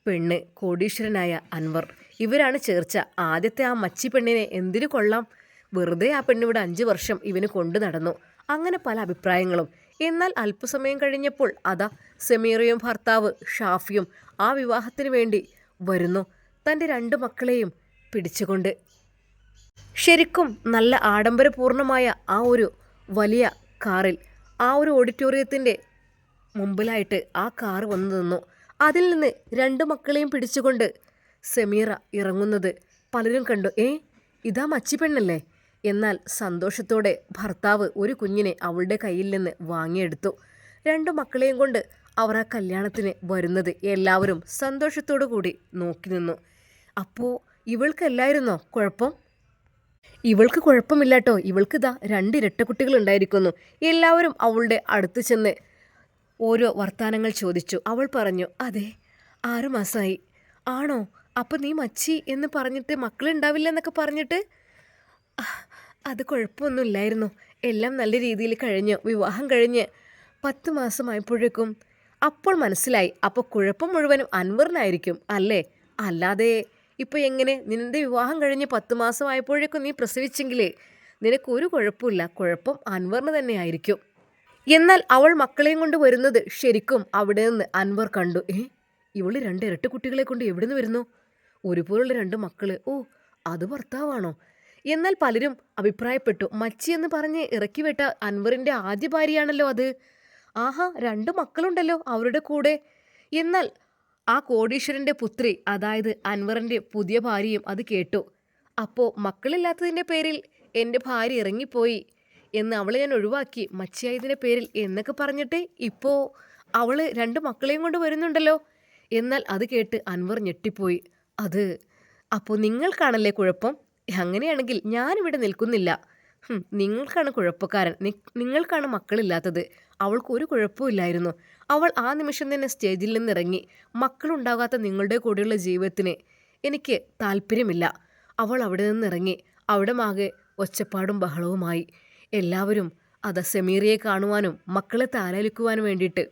പെണ്ണ്, കോടീശ്വരനായ അൻവർ, ഇവരാണ് ചേർച്ച. ആദ്യത്തെ ആ മച്ചി പെണ്ണിനെ എന്തിനു കൊള്ളാം, വെറുതെ ആ പെണ്ണിവിടെ 5 വർഷം ഇവന് കൊണ്ടു നടന്നു. അങ്ങനെ പല അഭിപ്രായങ്ങളും. എന്നാൽ അല്പസമയം കഴിഞ്ഞപ്പോൾ അതാ സമീറയും ഭർത്താവ് ഷാഫിയും ആ വിവാഹത്തിന് വേണ്ടി വരുന്നു, തൻ്റെ 2 മക്കളെയും പിടിച്ചുകൊണ്ട്. ശരിക്കും നല്ല ആഡംബരപൂർണമായ ആ ഒരു വലിയ കാറിൽ, ആ ഒരു ഓഡിറ്റോറിയത്തിൻ്റെ മുമ്പിലായിട്ട് ആ കാർ വന്നു നിന്നു. അതിൽ നിന്ന് 2 മക്കളെയും പിടിച്ചുകൊണ്ട് സമീറ ഇറങ്ങുന്നത് പലരും കണ്ടു. ഇതാ മച്ചിപ്പെണ്ണല്ലേ? എന്നാൽ സന്തോഷത്തോടെ ഭർത്താവ് ഒരു കുഞ്ഞിനെ അവളുടെ കയ്യിൽ നിന്ന് വാങ്ങിയെടുത്തു. 2 മക്കളെയും കൊണ്ട് അവർ ആ കല്യാണത്തിന് വരുന്നത് എല്ലാവരും സന്തോഷത്തോടു കൂടി നോക്കി നിന്നു. അപ്പോൾ ഇവൾക്കല്ലായിരുന്നോ കുഴപ്പം? ഇവൾക്ക് കുഴപ്പമില്ലാട്ടോ, ഇവൾക്കിതാ 2 ഇരട്ടക്കുട്ടികൾ ഉണ്ടായിരിക്കുന്നു. എല്ലാവരും അവളുടെ അടുത്ത് ചെന്ന് ഓരോ വർത്താനങ്ങൾ ചോദിച്ചു. അവൾ പറഞ്ഞു, അതെ 6 മാസമായി. ആണോ? അപ്പം നീ മച്ചി എന്ന് പറഞ്ഞിട്ട് മക്കളുണ്ടാവില്ല എന്നൊക്കെ പറഞ്ഞിട്ട്? അത് കുഴപ്പമൊന്നുമില്ലായിരുന്നു, എല്ലാം നല്ല രീതിയിൽ കഴിഞ്ഞു. വിവാഹം കഴിഞ്ഞ് 10 മാസമായപ്പോഴേക്കും അപ്പോൾ മനസ്സിലായി, അപ്പോൾ കുഴപ്പം മുഴുവനും അൻവറിനായിരിക്കും അല്ലേ? അല്ലാതെ ഇപ്പോൾ എങ്ങനെ? നിന്റെ വിവാഹം കഴിഞ്ഞ് 10 മാസമായപ്പോഴേക്കും നീ പ്രസവിച്ചെങ്കിലേ നിനക്കൊരു കുഴപ്പമില്ല, കുഴപ്പം അൻവറിന് തന്നെ ആയിരിക്കും. എന്നാൽ അവൾ മക്കളെയും കൊണ്ട് വരുന്നത് ശരിക്കും അവിടെ നിന്ന് അൻവർ കണ്ടു. ഇവൾ 2 ഇരട്ട കുട്ടികളെ കൊണ്ട് എവിടെ നിന്ന് വരുന്നു? ഒരുപോലുള്ള 2 മക്കള്, ഓ അത് ഭർത്താവാണോ? എന്നാൽ പലരും അഭിപ്രായപ്പെട്ടു, മച്ചി എന്ന് പറഞ്ഞ് ഇറക്കി വിട്ട അൻവറിൻ്റെ ആദ്യ ഭാര്യയാണല്ലോ അത്. ആഹാ, 2 മക്കളുണ്ടല്ലോ അവരുടെ കൂടെ. എന്നാൽ ആ കോടീശ്വരന്റെ പുത്രി, അതായത് അൻവറിന്റെ പുതിയ ഭാര്യയും അത് കേട്ടു. അപ്പോ മക്കളില്ലാത്തതിന്റെ പേരിൽ എൻ്റെ ഭാര്യ ഇറങ്ങിപ്പോയി എന്ന്, അവളെ ഞാൻ ഒഴിവാക്കി മച്ചിയായതിന്റെ പേരിൽ എന്നൊക്കെ പറഞ്ഞിട്ട് ഇപ്പോ അവള് 2 മക്കളെയും കൊണ്ട് വരുന്നുണ്ടല്ലോ. എന്നാൽ അത് കേട്ട് അൻവർ ഞെട്ടിപ്പോയി. അത് അപ്പോൾ നിങ്ങൾക്കാണല്ലേ കുഴപ്പം? അങ്ങനെയാണെങ്കിൽ ഞാനിവിടെ നിൽക്കുന്നില്ല. നിങ്ങൾക്കാണ് കുഴപ്പക്കാരൻ. നിങ്ങൾക്കാണ് മക്കളില്ലാത്തത്. അവൾക്കൊരു കുഴപ്പമില്ലായിരുന്നു. അവൾ ആ നിമിഷം തന്നെ സ്റ്റേജിൽ നിന്നിറങ്ങി. മക്കളുണ്ടാകാത്ത നിങ്ങളുടെ കൂടെയുള്ള ജീവിതത്തിന് എനിക്ക് താല്പര്യമില്ല. അവൾ അവിടെ നിന്നിറങ്ങി. അവിടമാകെ ഒച്ചപ്പാടും ബഹളവുമായി. എല്ലാവരും അത് സെമീറയെ കാണുവാനും മക്കളെ താലോലിക്കുവാനും വേണ്ടിയിട്ട്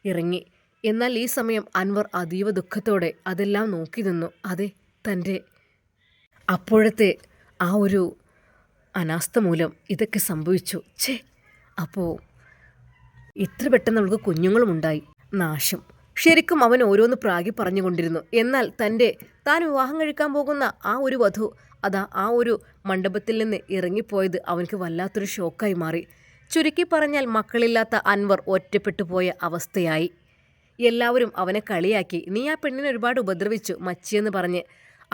ഇറങ്ങി. എന്നാൽ ഈ സമയം അൻവർ അതീവ ദുഃഖത്തോടെ അതെല്ലാം നോക്കി നിന്നു. അതെ, തൻ്റെ അപ്പോഴത്തെ ആ ഒരു അനാസ്ഥ മൂലം ഇതൊക്കെ സംഭവിച്ചു. അപ്പോൾ ഇത്ര പെട്ടെന്ന് അവൾക്ക് കുഞ്ഞുങ്ങളും ഉണ്ടായി. നാശം. ശരിക്കും അവൻ ഓരോന്ന് പ്രാഗി പറഞ്ഞുകൊണ്ടിരുന്നു. എന്നാൽ താൻ വിവാഹം കഴിക്കാൻ പോകുന്ന ആ ഒരു വധു അതാ ആ ഒരു മണ്ഡപത്തിൽ നിന്ന് ഇറങ്ങിപ്പോയത് അവനക്ക് വല്ലാത്തൊരു ഷോക്കായി മാറി. ചുരുക്കി പറഞ്ഞാൽ മക്കളില്ലാത്ത അൻവർ ഒറ്റപ്പെട്ടു പോയ അവസ്ഥയായി. എല്ലാവരും അവനെ കളിയാക്കി. നീ ആ പെണ്ണിനെ ഒരുപാട് ഉപദ്രവിച്ചു മച്ചിയെന്ന് പറഞ്ഞ്.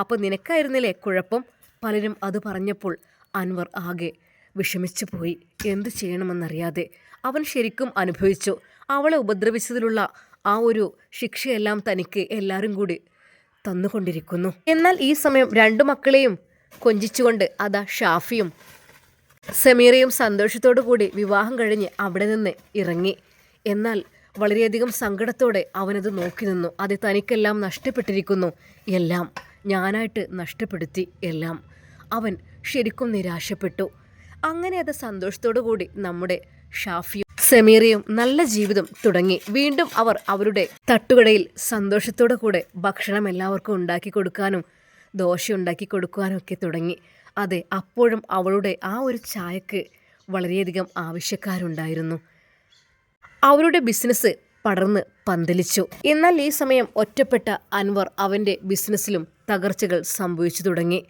അപ്പോൾ നിനക്കായിരുന്നില്ലേ കുഴപ്പം? പലരും അത് പറഞ്ഞപ്പോൾ അൻവർ ആകെ വിഷമിച്ചു പോയി. എന്തു ചെയ്യണമെന്നറിയാതെ അവൻ ശരിക്കും അനുഭവിച്ചു. അവളെ ഉപദ്രവിച്ചതിലുള്ള ആ ഒരു ശിക്ഷയെല്ലാം തനിക്ക് എല്ലാവരും കൂടി തന്നുകൊണ്ടിരിക്കുന്നു. എന്നാൽ ഈ സമയം 2 മക്കളെയും കൊഞ്ചിച്ചുകൊണ്ട് അതാ ഷാഫിയും സമീറയും സന്തോഷത്തോടു കൂടി വിവാഹം കഴിഞ്ഞ് അവിടെ നിന്ന് ഇറങ്ങി. എന്നാൽ വളരെയധികം സങ്കടത്തോടെ അവനത് നോക്കി നിന്നു. അത് തനിക്കെല്ലാം നഷ്ടപ്പെട്ടിരിക്കുന്നു. എല്ലാം ഞാനായിട്ട് നഷ്ടപ്പെടുത്തി എല്ലാം. അവൻ ശരിക്കും നിരാശപ്പെട്ടു. അങ്ങനെ അത് സന്തോഷത്തോടു കൂടി നമ്മുടെ ഷാഫിയും സമീറയും നല്ല ജീവിതം തുടങ്ങി. വീണ്ടും അവർ അവരുടെ തട്ടുകടയിൽ സന്തോഷത്തോടു കൂടെ ഭക്ഷണം എല്ലാവർക്കും ഉണ്ടാക്കി കൊടുക്കാനും ദോശ ഉണ്ടാക്കി കൊടുക്കാനും ഒക്കെ തുടങ്ങി. അതെ, അപ്പോഴും അവളുടെ ആ ഒരു ചായക്ക് വളരെയധികം ആവശ്യക്കാരുണ്ടായിരുന്നു. അവരുടെ ബിസിനസ് പടർന്ന് പന്തലിച്ചു. എന്നാൽ ഈ സമയം ഒറ്റപ്പെട്ട അൻവർ അവൻ്റെ ബിസിനസ്സിലും തകർച്ചകൾ സംഭവിച്ചു തുടങ്ങി.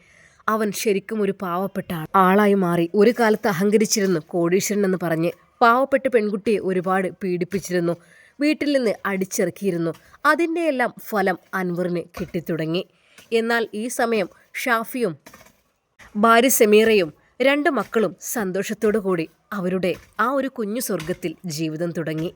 അവൻ ശരിക്കും ഒരു പാവപ്പെട്ട ആളായി മാറി. ഒരു കാലത്ത് അഹങ്കരിച്ചിരുന്നു കോടീശ്വരൻ എന്ന് പറഞ്ഞ്. പാവപ്പെട്ട പെൺകുട്ടിയെ ഒരുപാട് പീഡിപ്പിച്ചിരുന്നു. വീട്ടിൽ നിന്ന് അടിച്ചിറക്കിയിരുന്നു. അതിൻ്റെയെല്ലാം ഫലം അൻവറിന് കിട്ടിത്തുടങ്ങി. എന്നാൽ ഈ സമയം ഷാഫിയും ഭാര്യ സമീറയും 2 മക്കളും സന്തോഷത്തോടു കൂടി അവരുടെ ആ ഒരു കുഞ്ഞു സ്വർഗത്തിൽ ജീവിതം തുടങ്ങി.